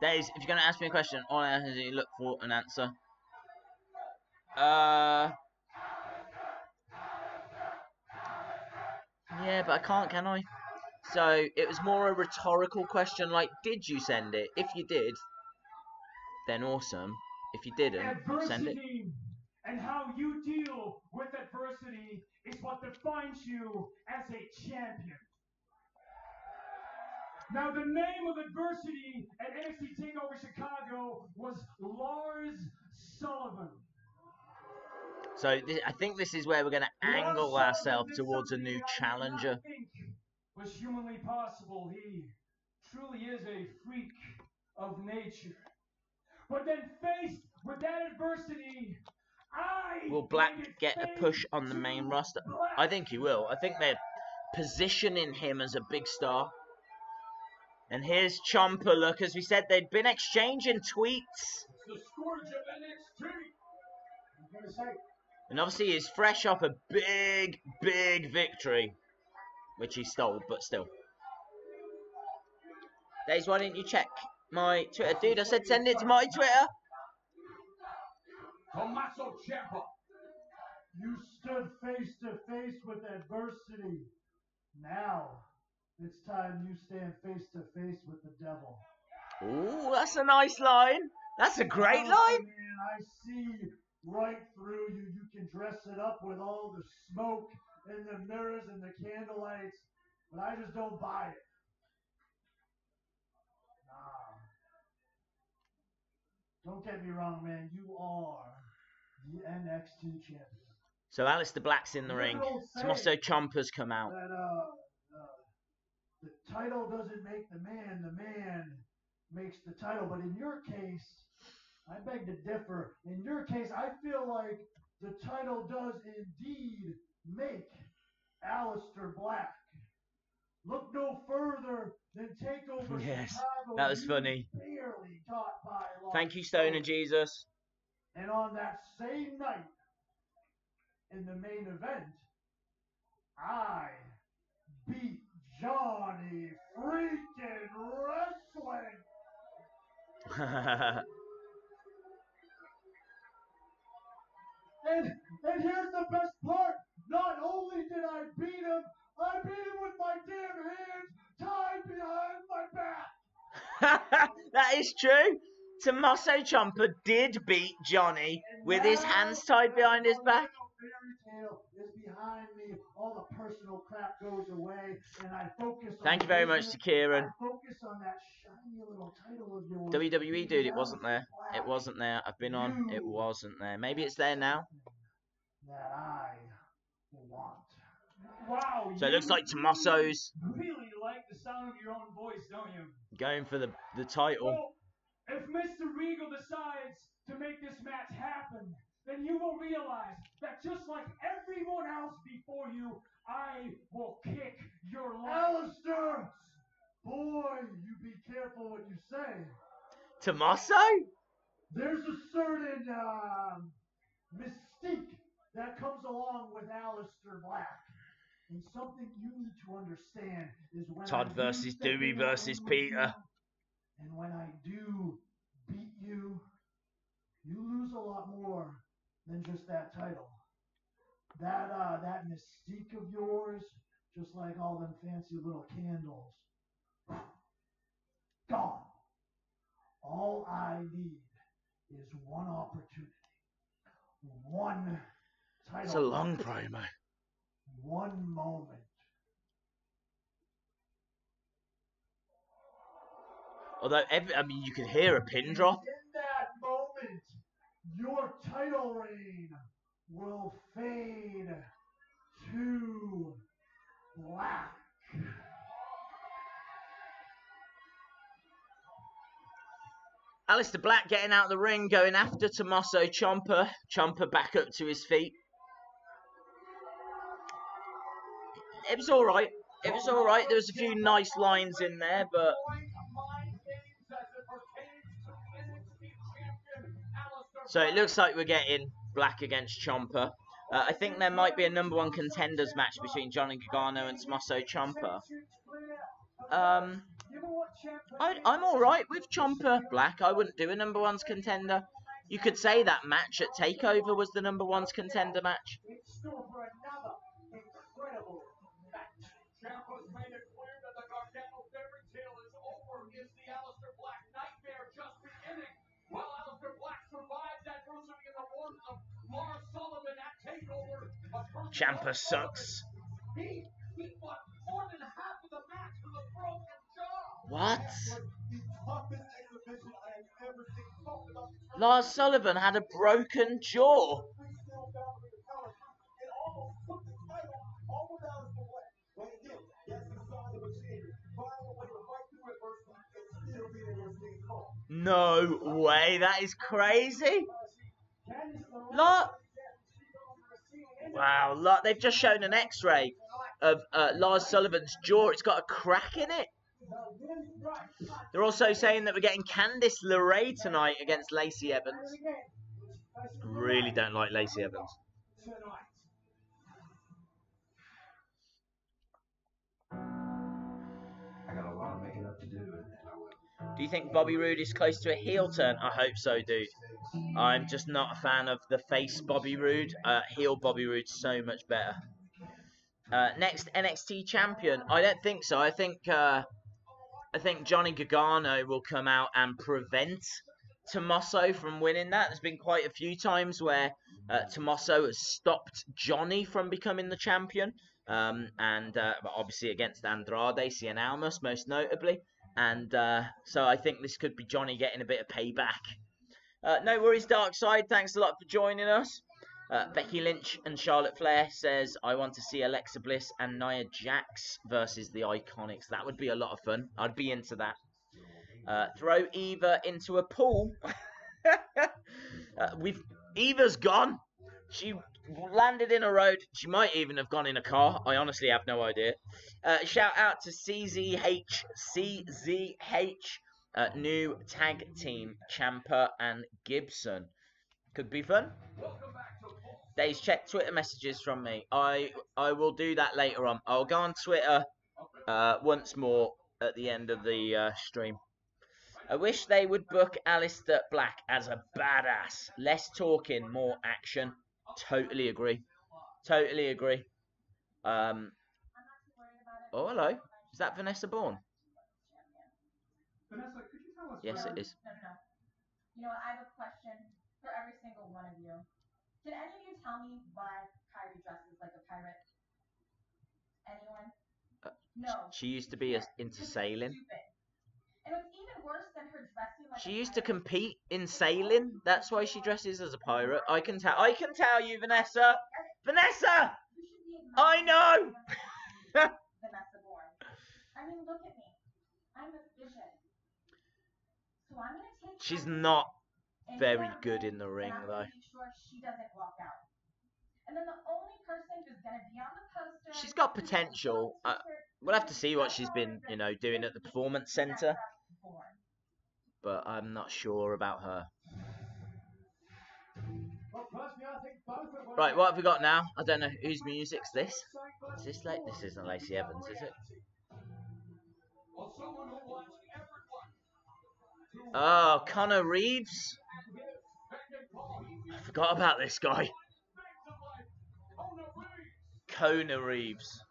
S1: Days, if you're going to ask me a question, all I have to do is look for an answer. Yeah, but I can't, can I? So, it was more a rhetorical question, like, did you send it? If you did, then awesome. If you didn't, send it.
S2: And how you deal with adversity is what defines you as a champion. Now, the name of adversity at NXT TakeOver Chicago was Lars Sullivan.
S1: So I think this is where we're going to angle ourselves towards a new challenger.
S2: I think was humanly possible. He truly is a freak of nature. But then faced with that adversity,
S1: will Black get a push on the main roster? I think he will. I think they're positioning him as a big star. And here's Ciampa. Look, as we said, they'd been exchanging tweets.
S2: The scourge of NXT. I'm gonna say.
S1: And obviously he's fresh off a big victory, which he stole, but still. Days, why didn't you check my Twitter? Dude, I said send it to my Twitter.
S2: Tommaso Ciampa. You stood face to face with adversity. Now, it's time you stand face to face with the devil.
S1: Ooh, that's a nice line. That's a great line.
S2: Man, I see right through you. You can dress it up with all the smoke and the mirrors and the candlelights, but I just don't buy it. Nah. Don't get me wrong, man. You are the NXT champion.
S1: So Aleister Black's in the ring. Tommaso Ciampa's come out.
S2: The title doesn't make the man makes the title. But in your case, I beg to differ. In your case, I feel like the title does indeed make Aleister Black. Look no further than TakeOver
S1: Yes,
S2: Chicago.
S1: that was funny.
S2: Barely got by
S1: Thank you, Stoner Jesus.
S2: And on that same night, in the main event, I beat Johnny freaking Wrestling. and here's the best part. Not only did I beat him with my damn hands tied behind my back.
S1: That is true. Tommaso Ciampa did beat Johnny with his hands tied behind his back.
S2: Fairy tale is behind me. All the personal crap goes away, and I focus on.
S1: Thank you very much to Kieran.
S2: I focus on that shiny little title of yours.
S1: WWE, dude, it wasn't there. It wasn't there. I've been on. It wasn't there. Maybe it's there now.
S2: That I want. Wow.
S1: So it looks like Tommaso's
S2: really like the sound of your own voice, don't you?
S1: Going for the title.
S2: Well, if Mr. Regal decides to make this match happen, then you will realize that just like everyone else before you, I will kick your life. Aleister! Boy, you be careful what you say.
S1: Tommaso?
S2: There's a certain mystique that comes along with Aleister Black. And something you need to understand is when
S1: Todd versus Dewey versus Peter.
S2: And when I do beat you, you lose a lot more than just that title. That mystique of yours, just like all them fancy little candles, gone. All I need is one opportunity, one title.
S1: It's a long promo.
S2: One moment.
S1: Although, you can hear a pin drop.
S2: In that moment, your title reign will fade to black.
S1: Aleister Black getting out of the ring, going after Tommaso Ciampa. Ciampa back up to his feet. It was all right. It was all right. There was a few nice lines in there, but so it looks like we're getting Black against Ciampa. I think there might be a #1 contenders match between Johnny Gargano and Tommaso Ciampa. I'm all right with Ciampa Black. I wouldn't do a #1's contender. You could say that match at TakeOver was the #1's contender match.
S2: Ciampa's made it clear that the Gargano fairy tale is over. Is the Aleister Black nightmare just beginning? While Aleister Black survived adversity in the form of Lars Sullivan at TakeOver.
S1: Ciampa sucks.
S2: He fought more than half of the match with a broken jaw.
S1: What? Lars Sullivan had a broken jaw. No way, that is crazy. Wow, they've just shown an x-ray of Lars Sullivan's jaw. It's got a crack in it. They're also saying that we're getting Candice LeRae tonight against Lacey Evans. Really don't like Lacey Evans.
S2: I got a lot of making up to do, and I will.
S1: Do you think Bobby Roode is close to a heel turn? I hope so, dude. I'm just not a fan of the face Bobby Roode. Heel Bobby Roode's so much better. Next NXT champion? I don't think so. I think Johnny Gargano will come out and prevent Tommaso from winning that. There's been quite a few times where Tommaso has stopped Johnny from becoming the champion. But obviously against Andrade, Cien Almas most notably. And so I think this could be Johnny getting a bit of payback. No worries, Dark Side. Thanks a lot for joining us. Becky Lynch and Charlotte Flair says, I want to see Alexa Bliss and Nia Jax versus the Iconics. That would be a lot of fun. I'd be into that. Throw Eva into a pool. Eva's gone. She landed in a road. She might even have gone in a car. I honestly have no idea. Shout out to CZH. New tag team, Ciampa and Gibson. Could be fun. Days, check Twitter messages from me. I will do that later on. I'll go on Twitter once more at the end of the stream. I wish they would book Aleister Black as a badass. Less talking, more action. Totally agree. Totally agree. Oh, hello. Is that Vanessa Bourne?
S2: Vanessa, could you tell us?
S1: Yes, it is.
S3: No. You know what? I have a question for every single one of you. Can any of you tell me why Kyrie dresses like a pirate? Anyone? No.
S1: She used to be into sailing.
S3: And what's even worse than her dressing like
S1: She used to compete in sailing. That's why she dresses as a pirate. I can tell you, Vanessa. Vanessa! I know!
S3: Vanessa Bourne. I mean, look at me. I'm a vision. So I'm going to take...
S1: She's not very good in the ring, though.
S3: Make sure she doesn't walk out. And then the only person who's going to be on the poster...
S1: She's got potential. We'll have to see what she's been, doing at the Performance Center. But I'm not sure about her. Right, what have we got now? I don't know whose music's this. Is this like this isn't Lacey Evans, is it? Oh, Connor Reeves. I forgot about this guy. Kona Reeves.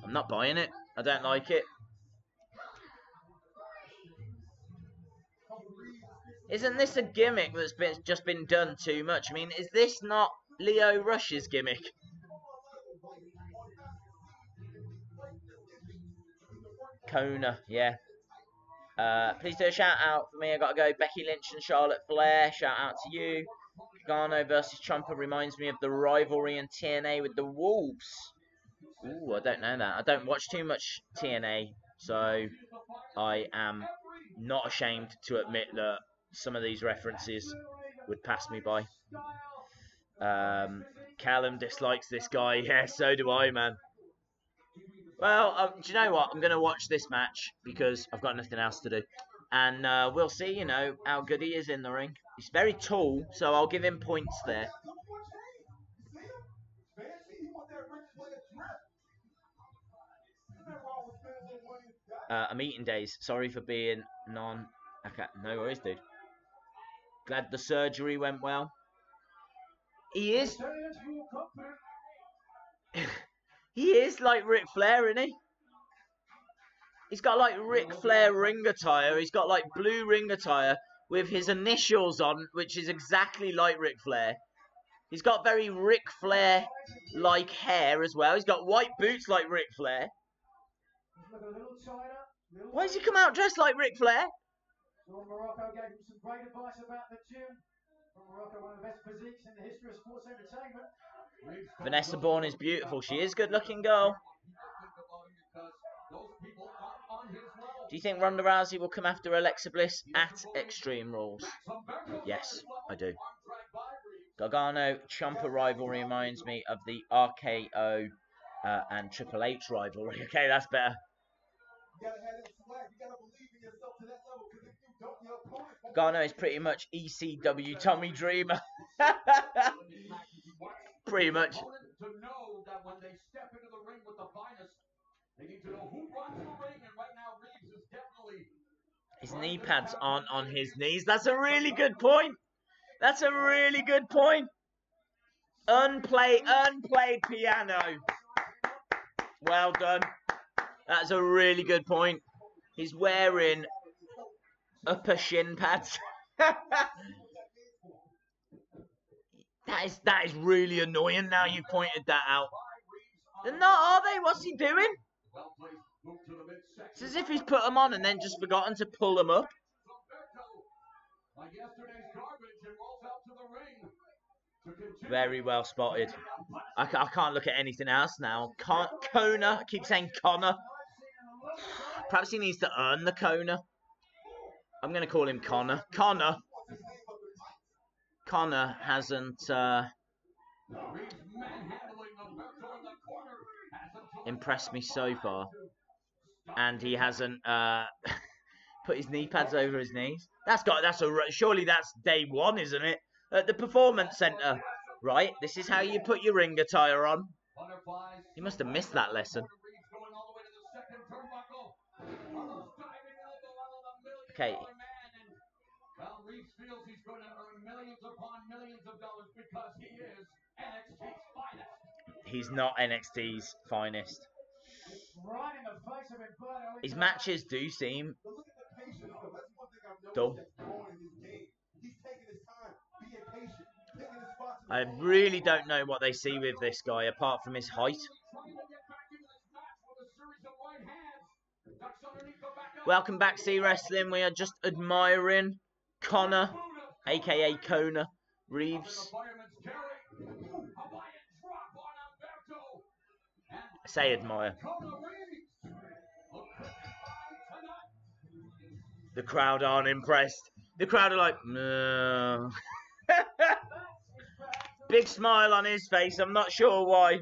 S1: I'm not buying it. I don't like it. Isn't this a gimmick that's just been done too much? I mean, is this not Leo Rush's gimmick? Kona, yeah. Please do a shout out for me. I gotta go. Becky Lynch and Charlotte Flair. Shout out to you. Gargano versus Ciampa reminds me of the rivalry in TNA with the Wolves. Ooh, I don't know that. I don't watch too much TNA, so I am not ashamed to admit that some of these references would pass me by. Callum dislikes this guy. Yeah, so do I, man. Well, do you know what? I'm going to watch this match because I've got nothing else to do. And we'll see, how good he is in the ring. He's very tall, so I'll give him points there. I'm eating days. Sorry for being okay, no worries, dude. Glad the surgery went well. He is. He is like Ric Flair, isn't he? He's got like Ric Flair ring attire. He's got like blue ring attire with his initials on, which is exactly like Ric Flair. He's got very Ric Flair-like hair as well. He's got white boots like Ric Flair. Why does he come out dressed like Ric Flair?
S2: So Morocco gave him some great advice about the gym. Morocco, one of the best physiques in the history of sports entertainment.
S1: Vanessa Bourne is beautiful. She is a good-looking girl. Do you think Ronda Rousey will come after Alexa Bliss at Extreme Rules? Yes, I do. Gargano-Ciampa rivalry reminds me of the RKO and Triple H rivalry. Okay, that's better. Gargano is pretty much ECW Tommy Dreamer. Pretty much.
S4: To know that when they step into the ring with the finest, they need to know who runs the ring, and right now Reeves is definitely.
S1: His knee pads aren't on his knees. That's a really good point. That's a really good point. Unplayed piano. Well done. That's a really good point. He's wearing upper shin pads. That is really annoying now you've pointed that out. They're not, are they? What's he doing? It's as if he's put them on and then just forgotten to pull them up. Very well spotted. I can't look at anything else now. Kona. I keep saying Connor. Perhaps he needs to earn the Kona. I'm going to call him Connor. Connor hasn't impressed me so far. And he hasn't put his knee pads over his knees. Surely that's day one, isn't it? At the Performance Center, right? This is how you put your ring attire on. He must have missed that lesson. Okay.
S4: Reeves feels he's going to earn millions upon millions of dollars because he is NXT's finest.
S1: He's not NXT's finest. His matches do seem dull. I really don't know what they see with this guy apart from his height. Welcome back, C Wrestling. We are just admiring Connor, aka Kona Reeves. I say admire. The crowd aren't impressed. The crowd are like, no. Big smile on his face. I'm not sure why.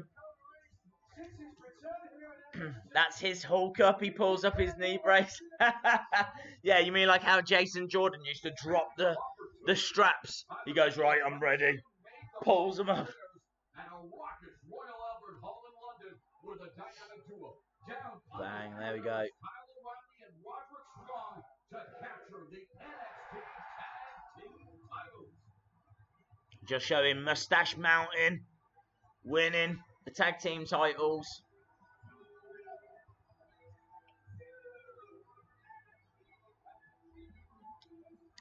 S1: That's his Hulk up. He pulls up his knee brace. Yeah, you mean like how Jason Jordan used to drop the straps? He goes, right, I'm ready. Pulls them up. Bang, there we go. Just showing Mustache Mountain winning the tag team titles.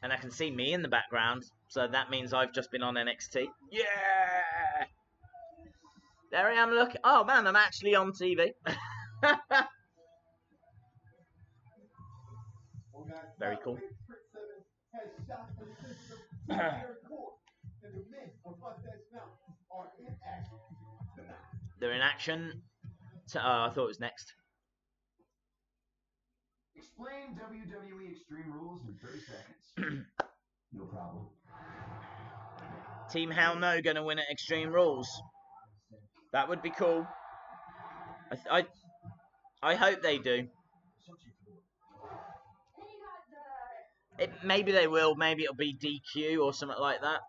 S1: And I can see me in the background, so that means I've just been on NXT. Yeah! There I am, look. Oh man, I'm actually on TV. Very cool. They're in action. I thought it was next.
S5: Explain WWE Extreme Rules in 30 seconds. No problem.
S1: Team Hell No gonna win at Extreme Rules. That would be cool. I hope they do. Maybe they will. Maybe it'll be DQ or something like that.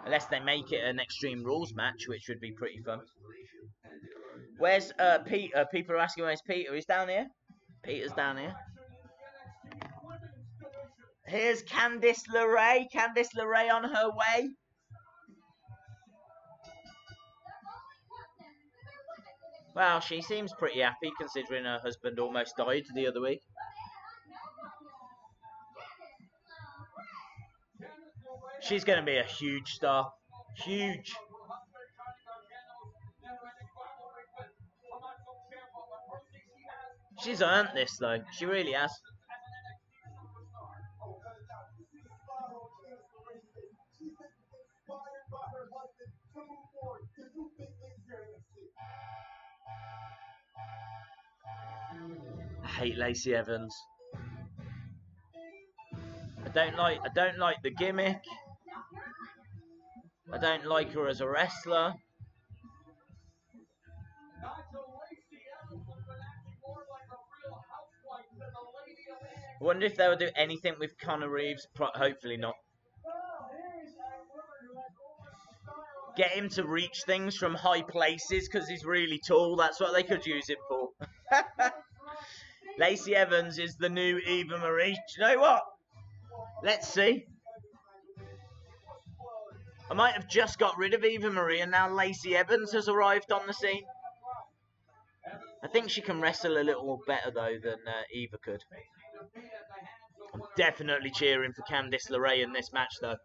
S1: Unless they make it an Extreme Rules match, which would be pretty fun. Where's Peter? People are asking where's Peter. He's down here. Peter's down here. Here's Candice LeRae. Candice LeRae on her way. Well, she seems pretty happy considering her husband almost died the other week. She's going to be a huge star. Huge. She's earned this, though. She really has. I hate Lacey Evans. I don't like the gimmick. I don't like her as a wrestler. I wonder if they'll do anything with Connor Reeves. Hopefully not. Get him to reach things from high places because he's really tall. That's what they could use him for. Lacey Evans is the new Eva Marie. Do you know what? Let's see. I might have just got rid of Eva Marie and now Lacey Evans has arrived on the scene. I think she can wrestle a little better, though, than Eva could. I'm definitely cheering for Candice LeRae in this match, though.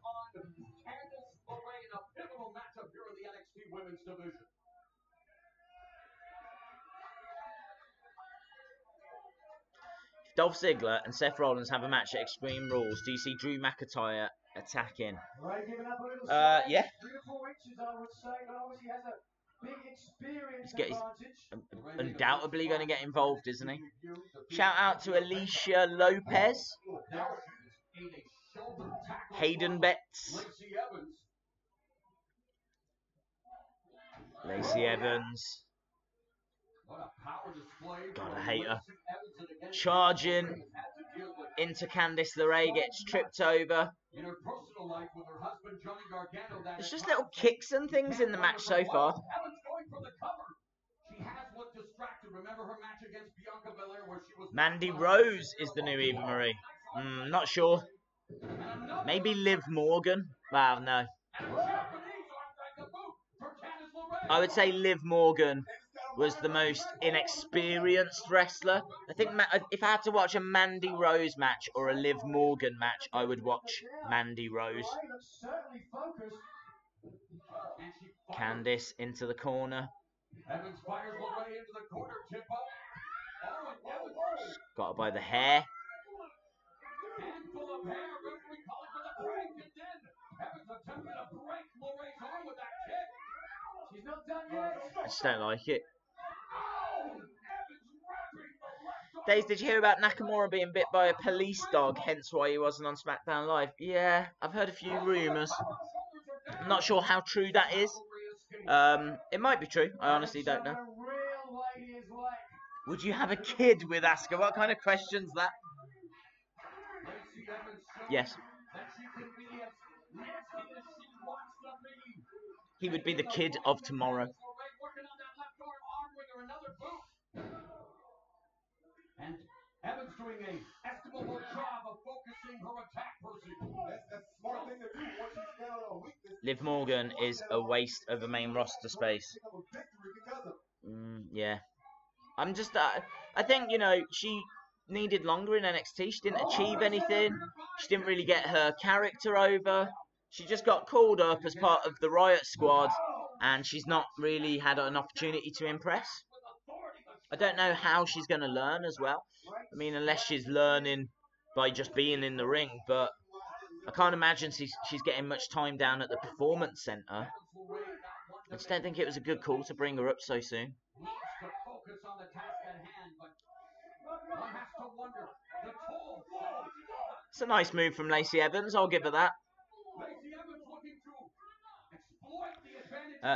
S1: If Dolph Ziggler and Seth Rollins have a match at Extreme Rules, do you see Drew McIntyre attacking? Yeah. He's undoubtedly going to get involved, isn't he? Shout out to Alicia Lopez. Hayden Betts. Lacey Evans. God, I hate her. Charging into Candice LeRae, gets tripped over. There's just little kicks and things in the match so far. Mandy Rose is the new Eva Marie. Not sure. Maybe Liv Morgan. Wow, no. I would say Liv Morgan was the most inexperienced wrestler. I think if I had to watch a Mandy Rose match or a Liv Morgan match, I would watch Mandy Rose. Candice into the corner. Evans fires LeRae into the corner, tip up. Got her by the hair. Handful of hair, referee calling for the break, and then Evans attempted to break LeRae's arm with that kick. She's not done yet. I just don't like it. Days, did you hear about Nakamura being bit by a police dog, hence why he wasn't on SmackDown Live? Yeah, I've heard a few rumours. I'm not sure how true that is. It might be true. I honestly don't know. Would you have a kid with Asuka? What kind of question's that? Yes. He would be the kid of tomorrow. And Evans doing a estimable job of focusing her attack, Percy. That's a smart thing to do once she's down on weakness. Liv Morgan is a waste of a main roster space. Yeah. I'm just, I think, you know, she needed longer in NXT. She didn't achieve anything. She didn't really get her character over. She just got called up as part of the Riot Squad, and she's not really had an opportunity to impress. I don't know how she's going to learn as well. I mean, unless she's learning by just being in the ring, but I can't imagine she's getting much time down at the Performance Center. I just don't think it was a good call to bring her up so soon. It's a nice move from Lacey Evans, I'll give her that.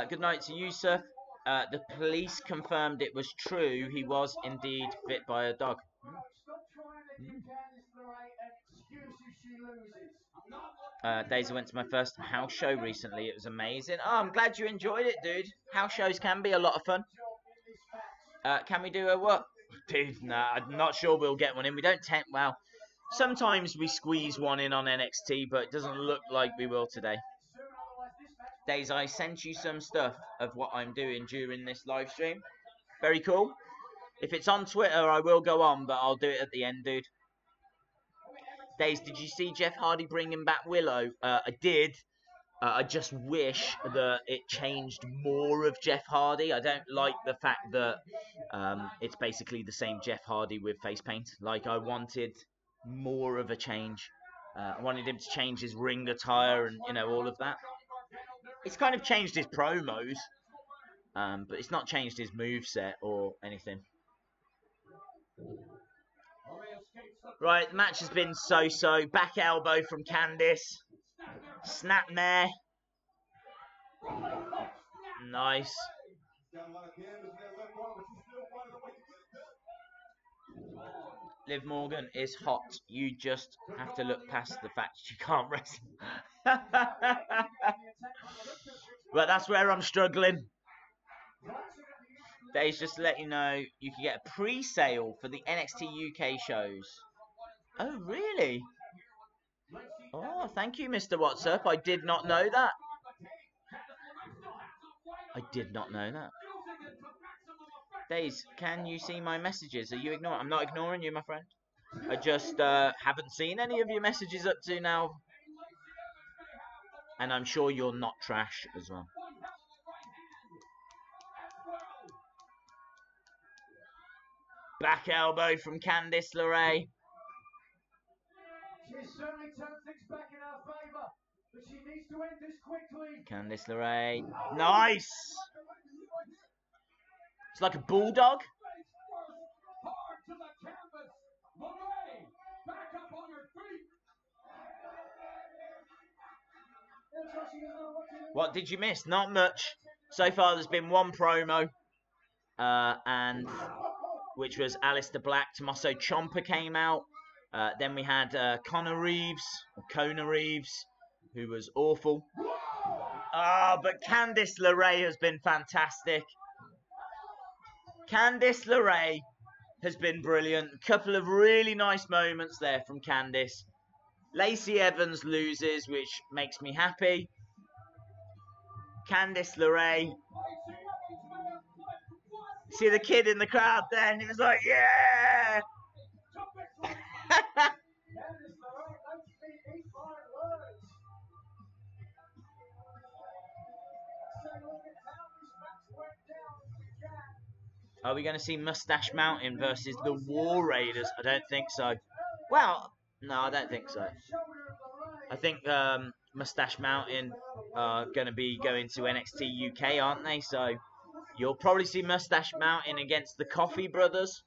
S1: Good night to you, sir. The police confirmed it was true. He was indeed bit by a dog. Daisy went to my first house show recently. It was amazing. Oh, I'm glad you enjoyed it, dude. House shows can be a lot of fun. Can we do a what? Dude, nah, I'm not sure we'll get one in. We don't well, sometimes we squeeze one in on NXT, but it doesn't look like we will today. Days, I sent you some stuff of what I'm doing during this live stream. Very cool. If it's on Twitter, I will go on, but I'll do it at the end, dude. Days, did you see Jeff Hardy bringing back Willow? I did. I just wish that it changed more of Jeff Hardy. I don't like the fact that it's basically the same Jeff Hardy with face paint. Like, I wanted more of a change. I wanted him to change his ring attire and, you know, all of that. It's kind of changed his promos, but it's not changed his moveset or anything. Right, the match has been so-so. Back elbow from Candice. Snapmare. Nice. Liv Morgan is hot. You just have to look past the fact she can't wrestle. But that's where I'm struggling. Days, just to let you know, you can get a pre-sale for the NXT UK shows. Oh, really? Oh, thank you, Mr. WhatsApp. I did not know that. I did not know that. Days, can you see my messages? Are you ignoring? I'm not ignoring you, my friend. I just haven't seen any of your messages up to now. And I'm sure you're not trash as well. Back elbow from Candice LeRae.
S2: She certainly turned things back in her favour, but she needs to end this quickly.
S1: Candice LeRae. Nice! It's like a bulldog. What did you miss? Not much. So far, there's been one promo, and which was Aleister Black. Tommaso Ciampa came out. Then we had Kona Reeves, who was awful. But Candice LeRae has been fantastic. Candice LeRae has been brilliant. A couple of really nice moments there from Candice. Lacey Evans loses, which makes me happy. Candice LeRae. See the kid in the crowd there, and he was like, yeah! Are we going to see Mustache Mountain versus the War Raiders? I don't think so. Well, no, I don't think so. I think Mustache Mountain are going to be going to NXT UK, aren't they? So you'll probably see Mustache Mountain against the Coffee Brothers.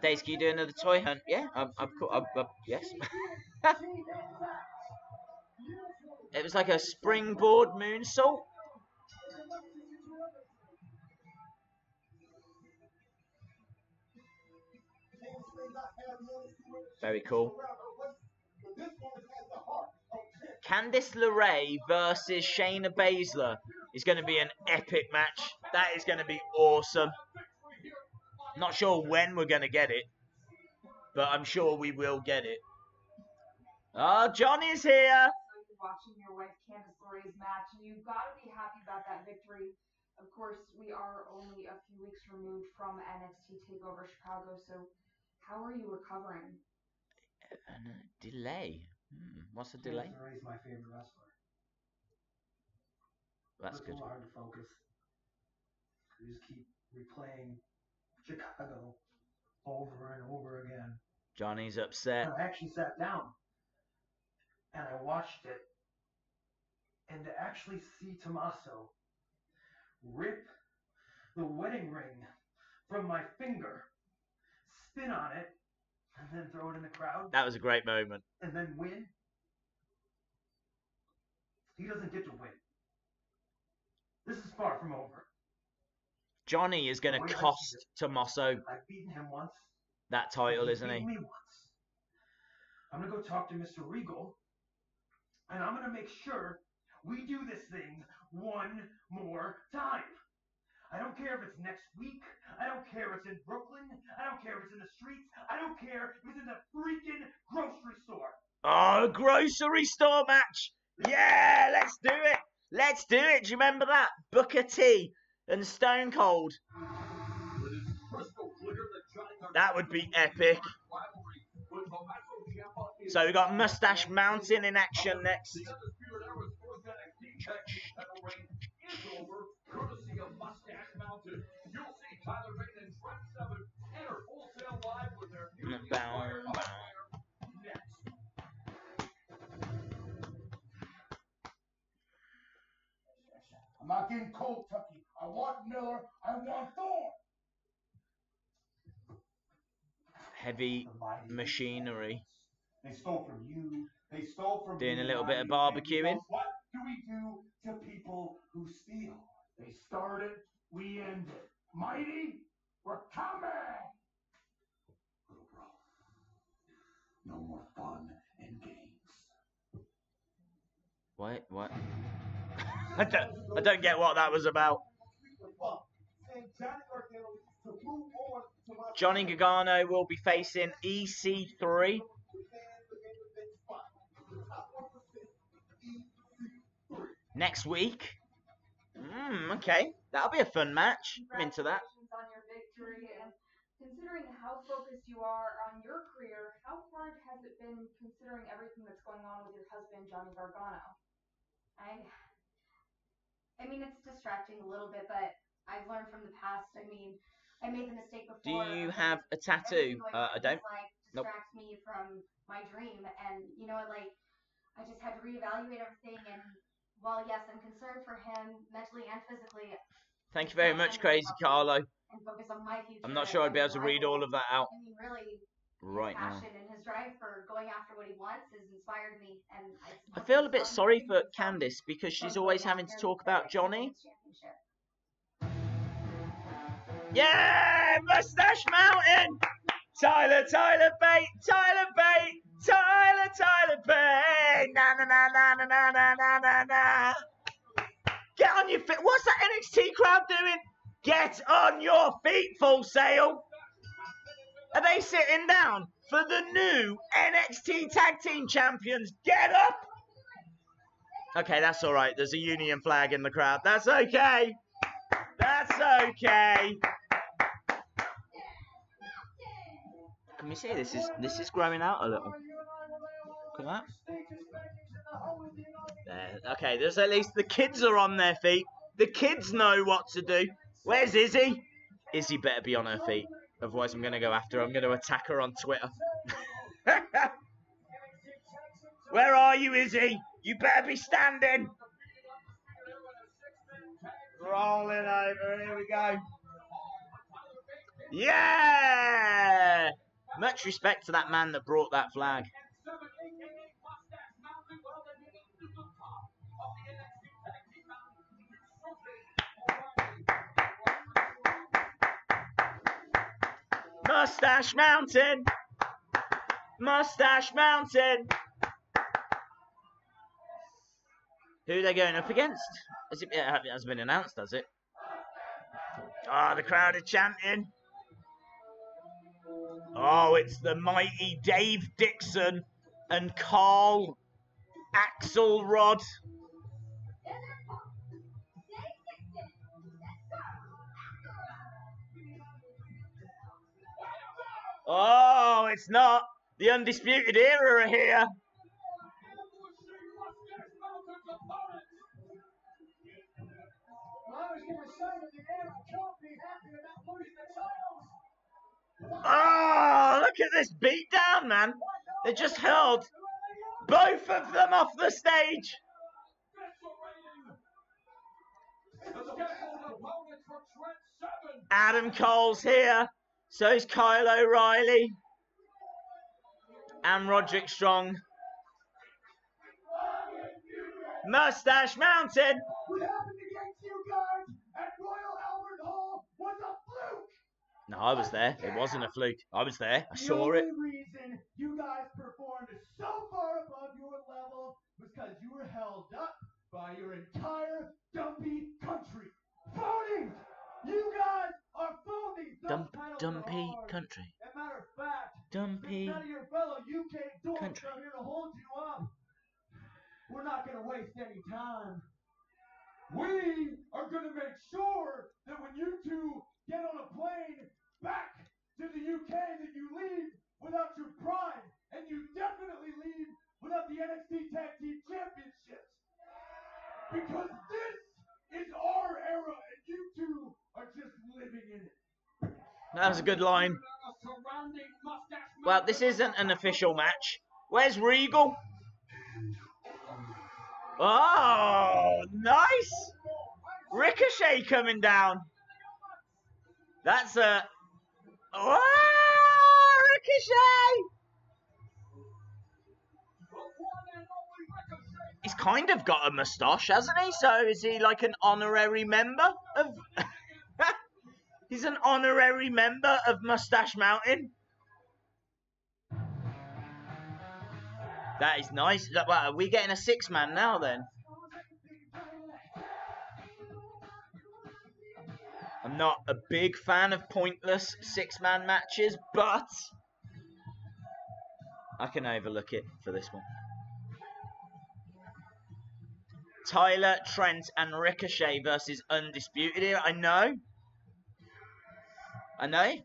S1: Days, can you do another toy hunt? Yeah, yes. It was like a springboard moonsault. Very cool. Candice LeRae versus Shayna Baszler is going to be an epic match. That is going to be awesome. Not sure when we're going to get it, but I'm sure we will get it. Oh, Johnny's here.
S6: Watching your wife Candice LeRae's match, and you've got to be happy about that victory. Of course, we are only a few weeks removed from NXT TakeOver Chicago, so how are you recovering?
S1: Delay. What's the delay?
S2: Candice LeRae's my favorite wrestler.
S1: That's good.
S2: It's hard to focus. You just keep replaying Chicago over and over again.
S1: Johnny's upset.
S2: I actually sat down and I watched it, and to actually see Tommaso rip the wedding ring from my finger, spin on it, and then throw it in the crowd.
S1: That was a great moment.
S2: And then win. He doesn't get to win. This is far from over.
S1: Johnny is going to cost Tommaso
S2: I've beaten him once.
S1: that title, isn't he?
S2: Beat me once. I'm going to go talk to Mr. Regal, and I'm going to make sure we do this thing one more time. I don't care if it's next week. I don't care if it's in Brooklyn. I don't care if it's in the streets. I don't care if it's in the freaking grocery store.
S1: Oh, grocery store match. Yeah, let's do it. Let's do it. Do you remember that? Booker T and Stone Cold.
S4: With his first
S1: That would be epic. So we got Mustache Mountain in action next.
S4: Courtesy of Mustache Mountain, you'll see Tyler Bate and Trent Seven enter Full Sail Live with their newly acquired next.
S2: I'm not getting cold, Tucky. I want Miller. I want Thorne.
S1: Heavy machinery.
S2: They stole from you. They stole from
S1: Doing
S2: me
S1: a little
S2: and
S1: bit of
S2: I- and
S1: barbecuing.
S2: What do we do to people who steal? They started, we end it. Mighty, we're coming! Little bro, no more fun and games.
S1: What? I don't get what that was about. Johnny Gargano will be facing EC3. Next week. Okay. That'll be a fun match. I'm into that.
S6: Congratulations on your victory, and considering how focused you are on your career, how hard has it been considering everything that's going on with your husband, Johnny Gargano?
S3: I mean, it's distracting a little bit, but I've learned from the past. I mean, I made the mistake
S1: Do
S3: before.
S1: you
S3: of,
S1: have a tattoo?
S3: everything going
S1: I
S3: on in
S1: don't.
S3: his life
S1: Nope.
S3: distracts me from my dream, and you know, like, I just had to reevaluate everything. And while yes, I'm concerned for him mentally and physically,
S1: Thank you very much, Crazy Carlo.
S3: and focus on my future.
S1: I'm not sure I'd be able to read all of that out
S3: I mean, really,
S1: right
S3: his
S1: now.
S3: passion and his drive for going after what he wants has inspired me. And
S1: I feel a bit sorry for Candice because she's always having to talk about Johnny. Yeah, Mustache Mountain! Tyler Bate! Tyler Bate! Na na na na na na na na na. Get on your feet! What's that NXT crowd doing? Get on your feet, Full Sail! Are they sitting down for the new NXT Tag Team Champions? Get up! Okay, that's alright. There's a Union flag in the crowd. That's okay. That's okay. Can we see this is growing out a little? Look at that. There. Okay, there's at least the kids are on their feet. The kids know what to do. Where's Izzy? Izzy better be on her feet. Otherwise I'm going to go after her. I'm going to attack her on Twitter. Where are you, Izzy? You better be standing. Rolling over. Here we go. Yeah! Much respect to that man that brought that flag. Mustache Mountain! Mustache Mountain! Who are they going up against? It hasn't been announced, has it? Oh, the crowd are chanting. Oh, it's the mighty Dave Dixon and Carl Axelrod. Oh, it's not. The Undisputed Era are here. Oh, look at this beatdown, man. They just hurled both of them off the stage. Adam Cole's here. So is Kyle O'Reilly. And Roderick Strong. Mustache Mountain.
S2: What happened against you guys at Royal Albert Hall was a fluke!
S1: No, I was there. It wasn't a fluke. I was there. I saw it.
S2: The only reason you guys performed so far above your level was because you were held up by your entire dumpy country. Phonies! You guys are phonies!
S1: Dumpy country.
S2: As a matter of fact,
S1: Dumpy
S2: none of your fellow UK dorks
S1: country.
S2: are here to hold you up. We're not going to waste any time. We are going to make sure that when you two get on a plane back to the UK,
S1: That was a good line. Well, this isn't an official match. Where's Regal? Oh, nice! Ricochet coming down. That's a... Oh, Ricochet! He's kind of got a moustache, hasn't he? So is he like an honorary member of... He's an honorary member of Mustache Mountain. That is nice. Well, are we getting a 6-man now then? I'm not a big fan of pointless 6-man matches, but I can overlook it for this one. Tyler, Trent, and Ricochet versus Undisputed here. I know.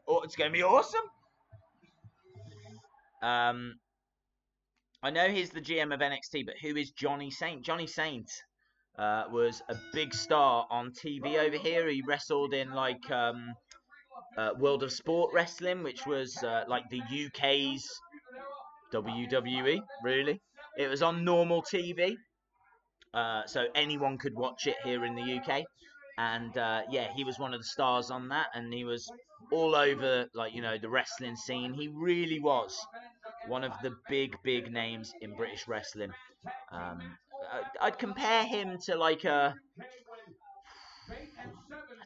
S1: Oh, it's going to be awesome. I know he's the GM of NXT, but who is Johnny Saint? Johnny Saint was a big star on TV over here. He wrestled in like World of Sport Wrestling, which was like the UK's WWE, really. It was on normal TV, so anyone could watch it here in the UK. And yeah, he was one of the stars on that, and he was all over, like, you know, the wrestling scene. He really was one of the big names in British wrestling. I'd compare him to like a... I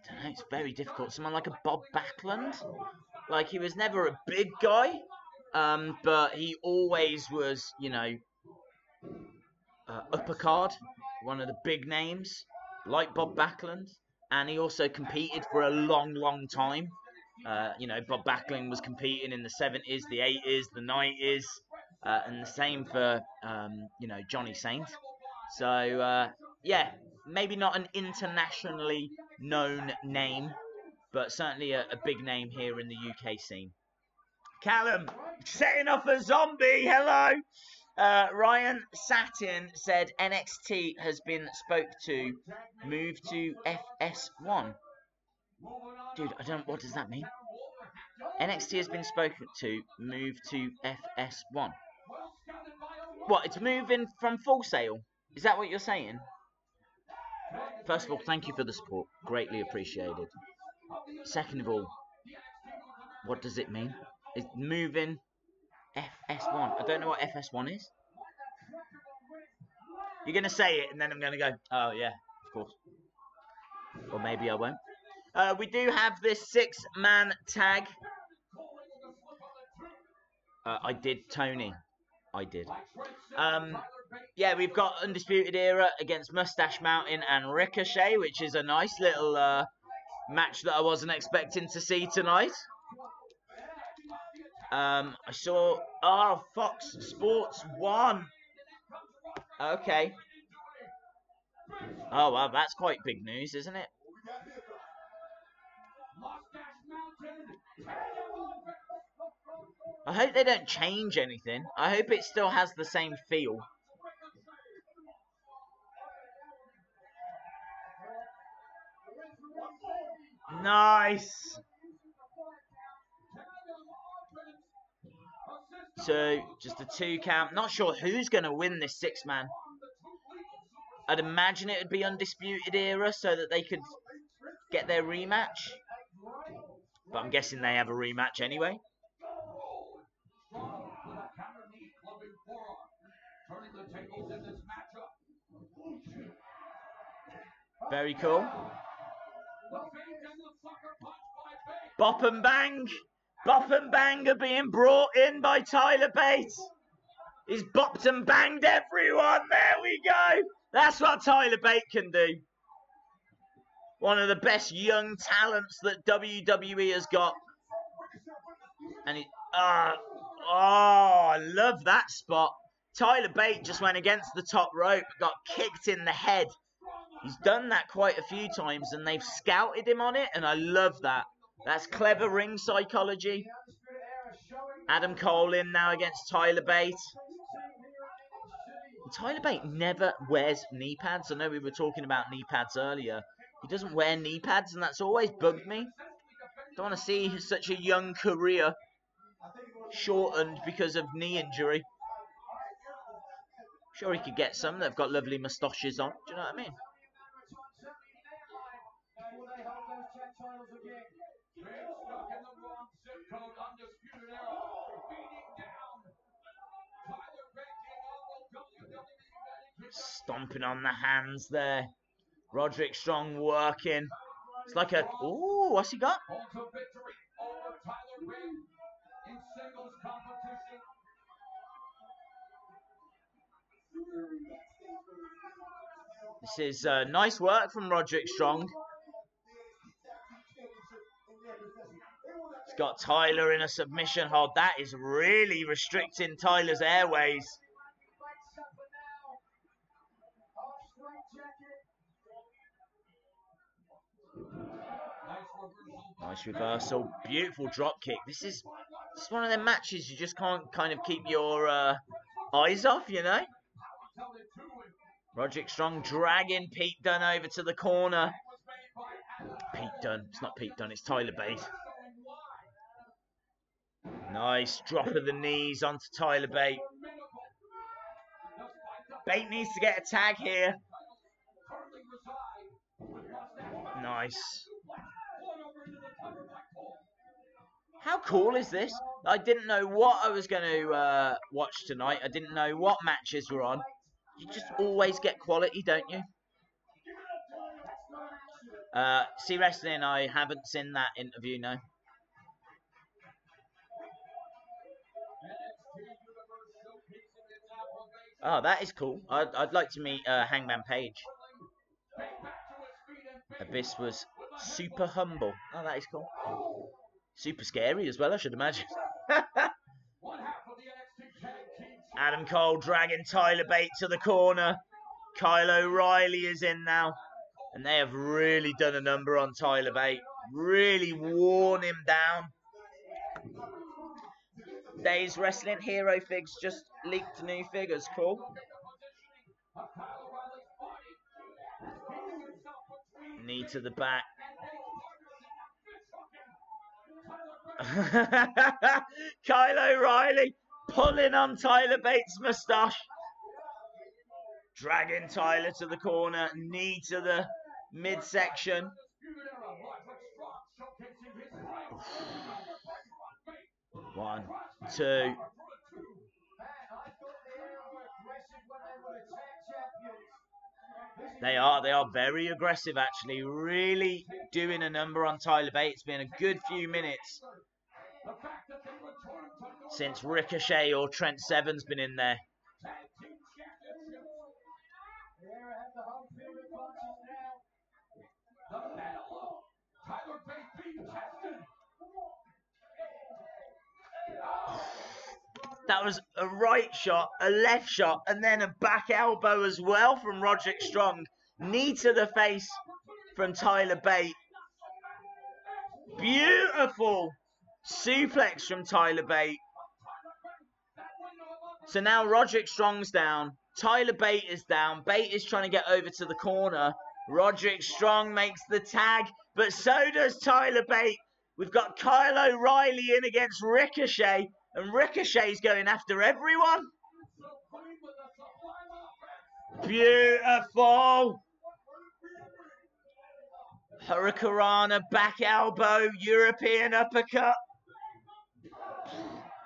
S1: don't know, it's very difficult. Someone like a Bob Backlund. Like, he was never a big guy, but he always was, you know, upper card, one of the big names, like Bob Backlund. And he also competed for a long time. You know, Bob Backlund was competing in the 70s, the 80s, the 90s, and the same for, you know, Johnny Saint. So, yeah, maybe not an internationally known name, but certainly a big name here in the UK scene. Callum, setting off a zombie, hello! Ryan Satin said NXT has been spoke to move to FS1. Dude, I don't... What does that mean? NXT has been spoken to move to FS1. What, it's moving from Full Sail? Is that what you're saying? First of all, thank you for the support. Greatly appreciated. Second of all, what does it mean? It's moving FS1. I don't know what FS1 is. You're going to say it, and then I'm going to go, oh, yeah, of course. Or maybe I won't. We do have this 6-man tag. I did, Tony. I did. Yeah, we've got Undisputed Era against Mustache Mountain and Ricochet, which is a nice little match that I wasn't expecting to see tonight. I saw... Oh, Fox Sports 1. Okay. Oh, well, that's quite big news, isn't it? I hope they don't change anything. I hope it still has the same feel. Nice. So, just a 2 count. Not sure who's going to win this 6-man. I'd imagine it would be Undisputed Era so that they could get their rematch. But I'm guessing they have a rematch anyway. Very cool. Bop and Bang. Bop and Bang are being brought in by Tyler Bate. He's bopped and banged everyone. There we go. That's what Tyler Bate can do. One of the best young talents that WWE has got. And he... oh, I love that spot. Tyler Bate just went against the top rope, got kicked in the head. He's done that quite a few times, and they've scouted him on it, and I love that. That's clever ring psychology. Adam Cole in now against Tyler Bate. Tyler Bate never wears knee pads. I know we were talking about knee pads earlier. He doesn't wear knee pads, and that's always bugged me. Don't want to see such a young career shortened because of knee injury. Sure, he could get some. They've got lovely moustaches on. Do you know what I mean? Stomping on the hands there. Roderick Strong working. It's like a... Ooh, what's he got? This is nice work from Roderick Strong. He's got Tyler in a submission hold. That is really restricting Tyler's airways. Nice reversal. Beautiful drop kick. This is one of them matches you just can't kind of keep your eyes off, you know? Roderick Strong dragging Pete Dunne over to the corner. Pete Dunne. It's not Pete Dunne, it's Tyler Bate. Nice drop of the knees onto Tyler Bate. Bate needs to get a tag here. Nice. How cool is this? I didn't know what I was going to watch tonight. I didn't know what matches were on. You just always get quality, don't you? See Wrestling, I haven't seen that interview, no. Oh, that is cool. I'd like to meet Hangman Page. Abyss was super humble. Oh, that is cool. Super scary as well, I should imagine. Adam Cole dragging Tyler Bate to the corner. Kyle O'Reilly is in now. And they have really done a number on Tyler Bate. Really worn him down. Days Wrestling Hero Figs just leaked new figures. Cool. Knee to the back. Kyle O'Reilly pulling on Tyler Bates' moustache. Dragging Tyler to the corner. Knee to the midsection. One, two. They are very aggressive actually. Really doing a number on Tyler Bate. It's been a good few minutes since Ricochet or Trent Seven's been in there. That was a right shot, a left shot, and then a back elbow as well from Roderick Strong. Knee to the face from Tyler Bate. Beautiful suplex from Tyler Bate. So now Roderick Strong's down. Tyler Bate is down. Bate is trying to get over to the corner. Roderick Strong makes the tag, but so does Tyler Bate. We've got Kyle O'Reilly in against Ricochet, and Ricochet's going after everyone. Beautiful. Hurricanrana, back elbow, European uppercut.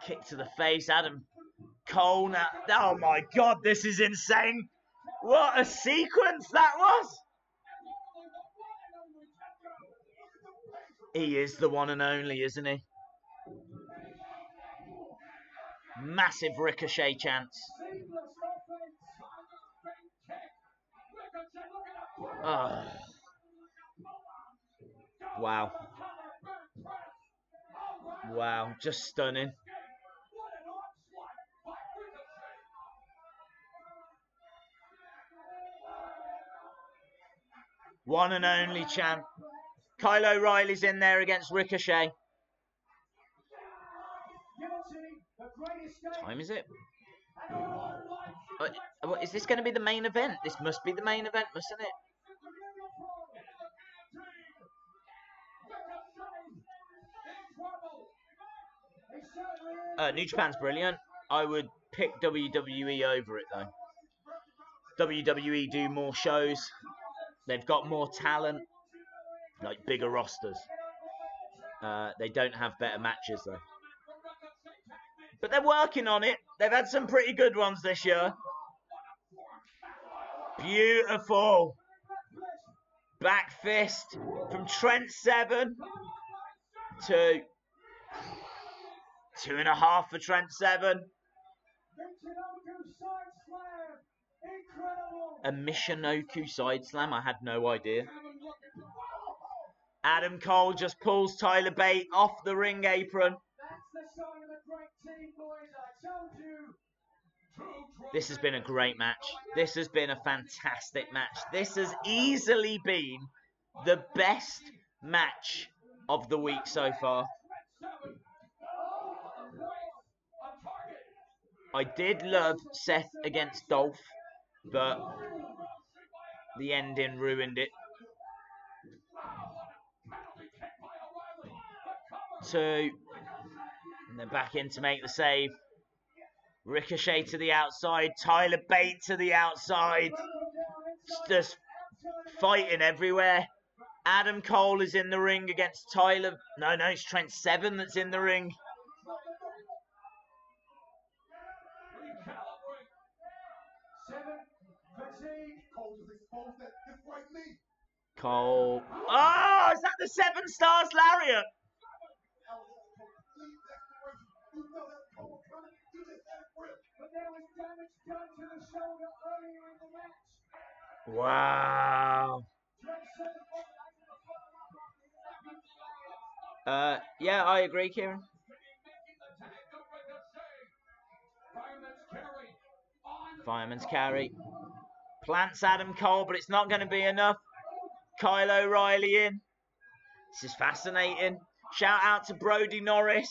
S1: Kick to the face, Adam Cole now. Oh my God, this is insane. What a sequence that was. He is the one and only, isn't he? Massive Ricochet chance. Oh. Wow. Wow, just stunning. One and only champ. Kyle O'Reilly's in there against Ricochet. What time is it? Is this going to be the main event? This must be the main event, mustn't it? New Japan's brilliant. I would pick WWE over it though. WWE do more shows. They've got more talent, like bigger rosters. They don't have better matches though. But they're working on it. They've had some pretty good ones this year. Beautiful. Back fist from Trent Seven to 2.5 for Trent Seven. A Michinoku side slam? I had no idea. Adam Cole just pulls Tyler Bate off the ring apron. This has been a great match. This has been a fantastic match. This has easily been the best match of the week so far. I did love Seth against Dolph, but the ending ruined it. 2. And then back in to make the save. Ricochet to the outside. Tyler Bate to the outside. Just fighting everywhere. Adam Cole is in the ring against Tyler. No, it's Trent Seven that's in the ring. Cole. Oh, is that the 7 Stars Lariat? Wow. Yeah, I agree, Kieran. Fireman's carry. Plants Adam Cole, but it's not going to be enough. Kyle O'Reilly in. This is fascinating. Shout out to Brody Norris.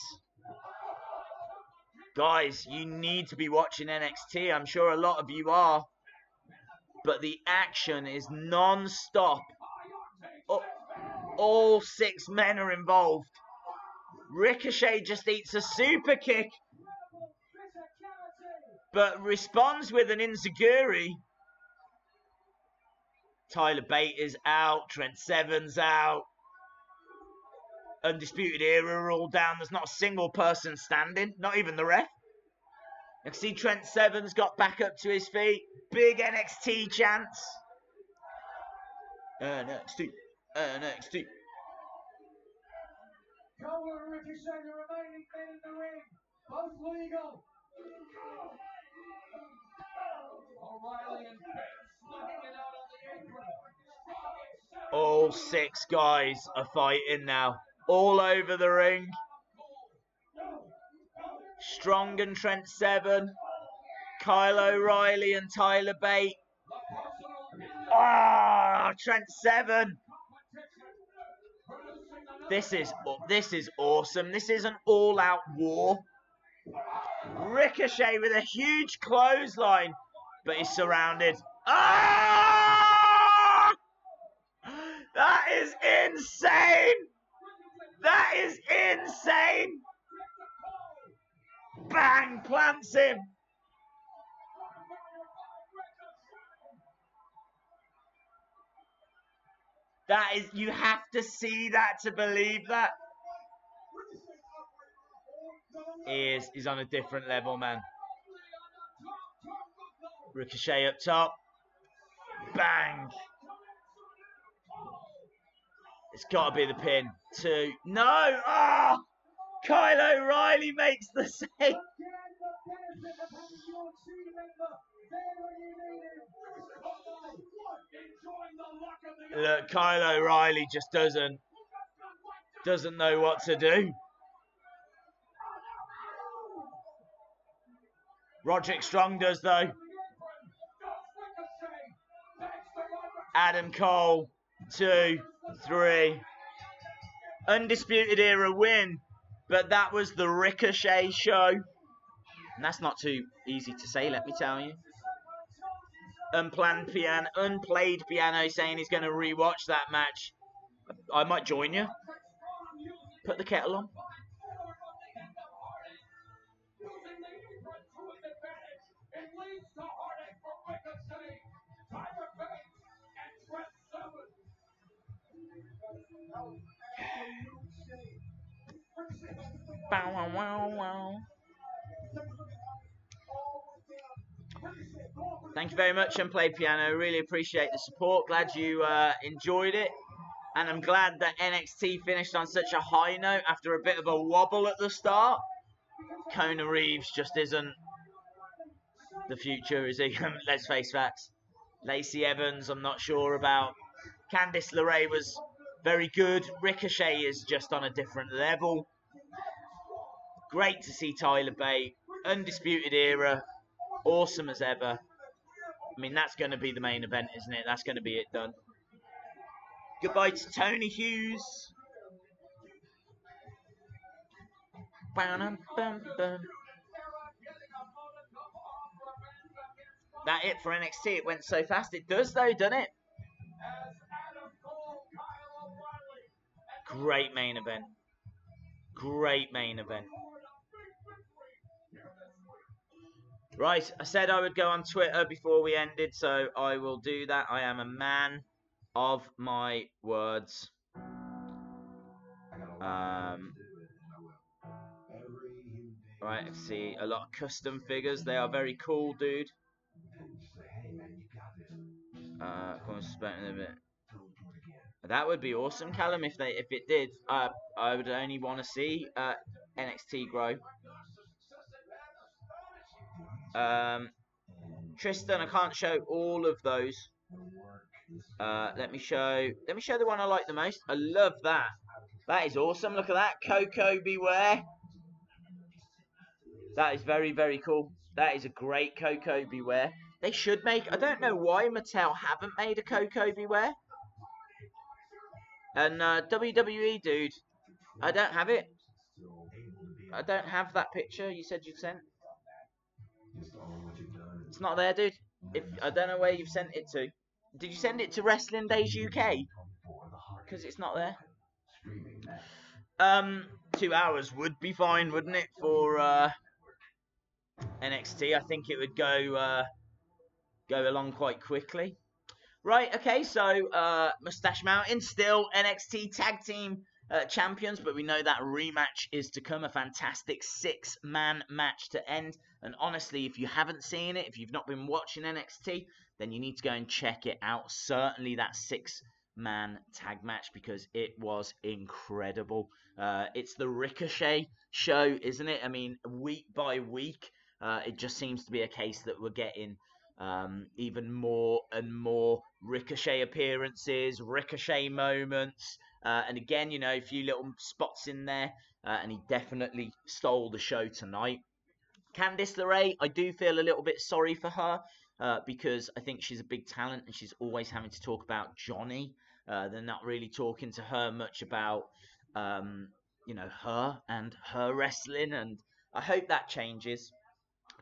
S1: Guys, you need to be watching NXT. I'm sure a lot of you are. But the action is non-stop. All 6 men are involved. Ricochet just eats a super kick, but responds with an enziguri. Tyler Bate is out. Trent Seven's out. Undisputed Era are all down. There's not a single person standing. Not even the ref. You can see Trent Seven's got back up to his feet. Big NXT chants. NXT. NXT.
S2: Cole and Ricochet, the remaining men in the ring. Both legal.
S4: O'Reilly and Bates slugging it out on the apron.
S1: All 6 guys are fighting now. All over the ring. Strong and Trent Seven. Kyle O'Reilly and Tyler Bate. Ah, Trent Seven. This is awesome. This is an all-out war. Ricochet with a huge clothesline, but he's surrounded. Ah! That is insane. That is insane. Bang, plants him. That is, you have to see that to believe that. He's on a different level, man. Ricochet up top. Bang. It's got to be the pin. 2. No. Ah! Oh! Kyle O'Reilly makes the save. Look, Kyle O'Reilly just doesn't know what to do. Roderick Strong does though. Adam Cole, 2, 3. Undisputed Era win, but that was the Ricochet show. And that's not too easy to say, let me tell you. Unplayed piano saying he's going to rewatch that match. I might join you. Put the kettle on. Bow, wow, wow, wow. Thank you very much, Unplayed Piano. Really appreciate the support. Glad you enjoyed it. And I'm glad that NXT finished on such a high note after a bit of a wobble at the start. Kona Reeves just isn't the future, is he? Let's face facts. Lacey Evans, I'm not sure about. Candice LeRae was very good. Ricochet is just on a different level. Great to see Tyler Bate. Undisputed Era. Awesome as ever. I mean, that's going to be the main event, isn't it? That's going to be it done. Goodbye to Tony Hughes. That it for NXT. It went so fast. It does though, doesn't it? Great main event. Great main event. Right, I said I would go on Twitter before we ended, so I will do that. I am a man of my words. Right, I see a lot of custom figures. They are very cool, dude. That would be awesome, Callum, if it did. I would only want to see NXT grow. Tristan, I can't show all of those. Let me show the one I like the most. I love that. That is awesome. Look at that. Coco Beware. That is very, very cool. That is a great Coco Beware. They should make... I don't know why Mattel haven't made a Coco Beware. And WWE, dude, I don't have it. I don't have that picture you said you'd sent. It's not there, dude. I don't know where you've sent it to. Did you send it to Wrestling Days UK? Because it's not there. 2 hours would be fine, wouldn't it, for NXT? I think it would go along quite quickly. Right, okay, so Mustache Mountain still NXT Tag Team champions, but we know that rematch is to come, a fantastic 6-man match to end. And honestly, if you haven't seen it, if you've not been watching NXT, then you need to go and check it out. Certainly that 6-man tag match, because it was incredible. It's the Ricochet show, isn't it? I mean, week by week, it just seems to be a case that we're getting even more and more Ricochet appearances, Ricochet moments, and again, you know, a few little spots in there, and he definitely stole the show tonight. Candice LeRae, I do feel a little bit sorry for her, because I think she's a big talent and she's always having to talk about Johnny. They're not really talking to her much about, you know, her and her wrestling, and I hope that changes.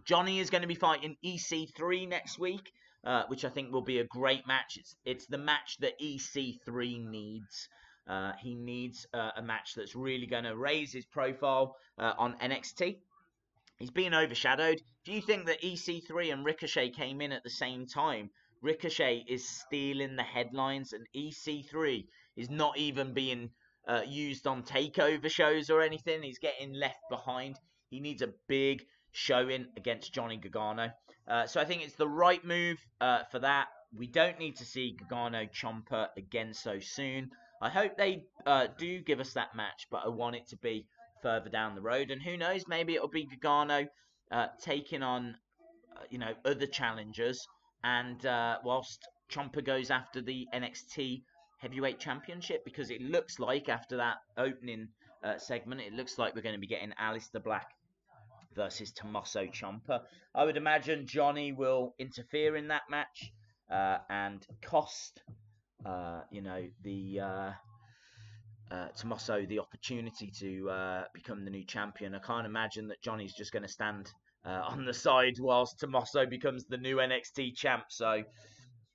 S1: Johnny is going to be fighting EC3 next week, which I think will be a great match. It's the match that EC3 needs. He needs a match that's really going to raise his profile on NXT. He's being overshadowed. If you think that EC3 and Ricochet came in at the same time, Ricochet is stealing the headlines, and EC3 is not even being used on takeover shows or anything. He's getting left behind. He needs a big showing against Johnny Gargano. So I think it's the right move for that. We don't need to see Gargano Ciampa again so soon. I hope they do give us that match, but I want it to be further down the road. And who knows, maybe it'll be Gargano taking on, you know, other challengers. And whilst Ciampa goes after the NXT Heavyweight Championship, because it looks like after that opening segment, it looks like we're going to be getting Aleister Black versus Tommaso Ciampa. I would imagine Johnny will interfere in that match and cost, you know, the Tommaso the opportunity to become the new champion. I can't imagine that Johnny's just going to stand on the side whilst Tommaso becomes the new NXT champ. So,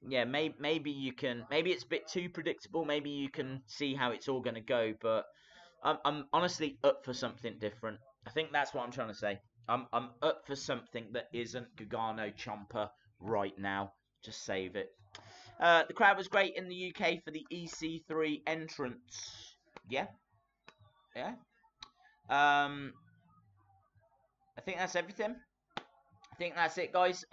S1: yeah, maybe you can. Maybe it's a bit too predictable. Maybe you can see how it's all going to go. But I'm honestly up for something different. I think that's what I'm trying to say. I'm up for something that isn't Gargano Ciampa right now. Just save it. The crowd was great in the UK for the EC3 entrance. Yeah. Yeah. I think that's everything. I think that's it, guys.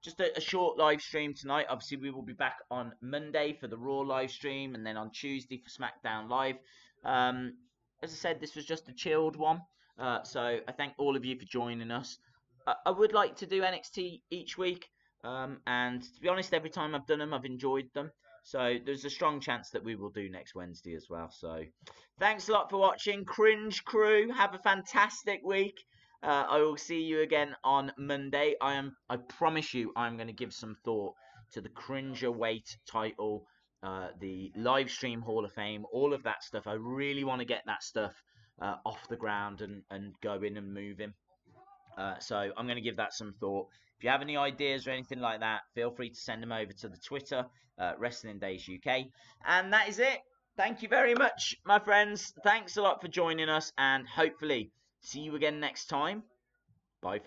S1: Just a short live stream tonight. Obviously, we will be back on Monday for the Raw live stream, and then on Tuesday for SmackDown Live. As I said, this was just a chilled one. So I thank all of you for joining us. I would like to do NXT each week, and to be honest, every time I've done them, I've enjoyed them. So there's a strong chance that we will do next Wednesday as well. So thanks a lot for watching. Cringe Crew, have a fantastic week. I will see you again on Monday. I promise you, I'm going to give some thought to the Cringerweight title, the live stream Hall of Fame, all of that stuff. I really want to get that stuff off the ground and going and moving. So I'm going to give that some thought. If you have any ideas or anything like that, feel free to send them over to the Twitter, Wrestling Days UK. And that is it. Thank you very much, my friends. Thanks a lot for joining us, and hopefully see you again next time. Bye for now.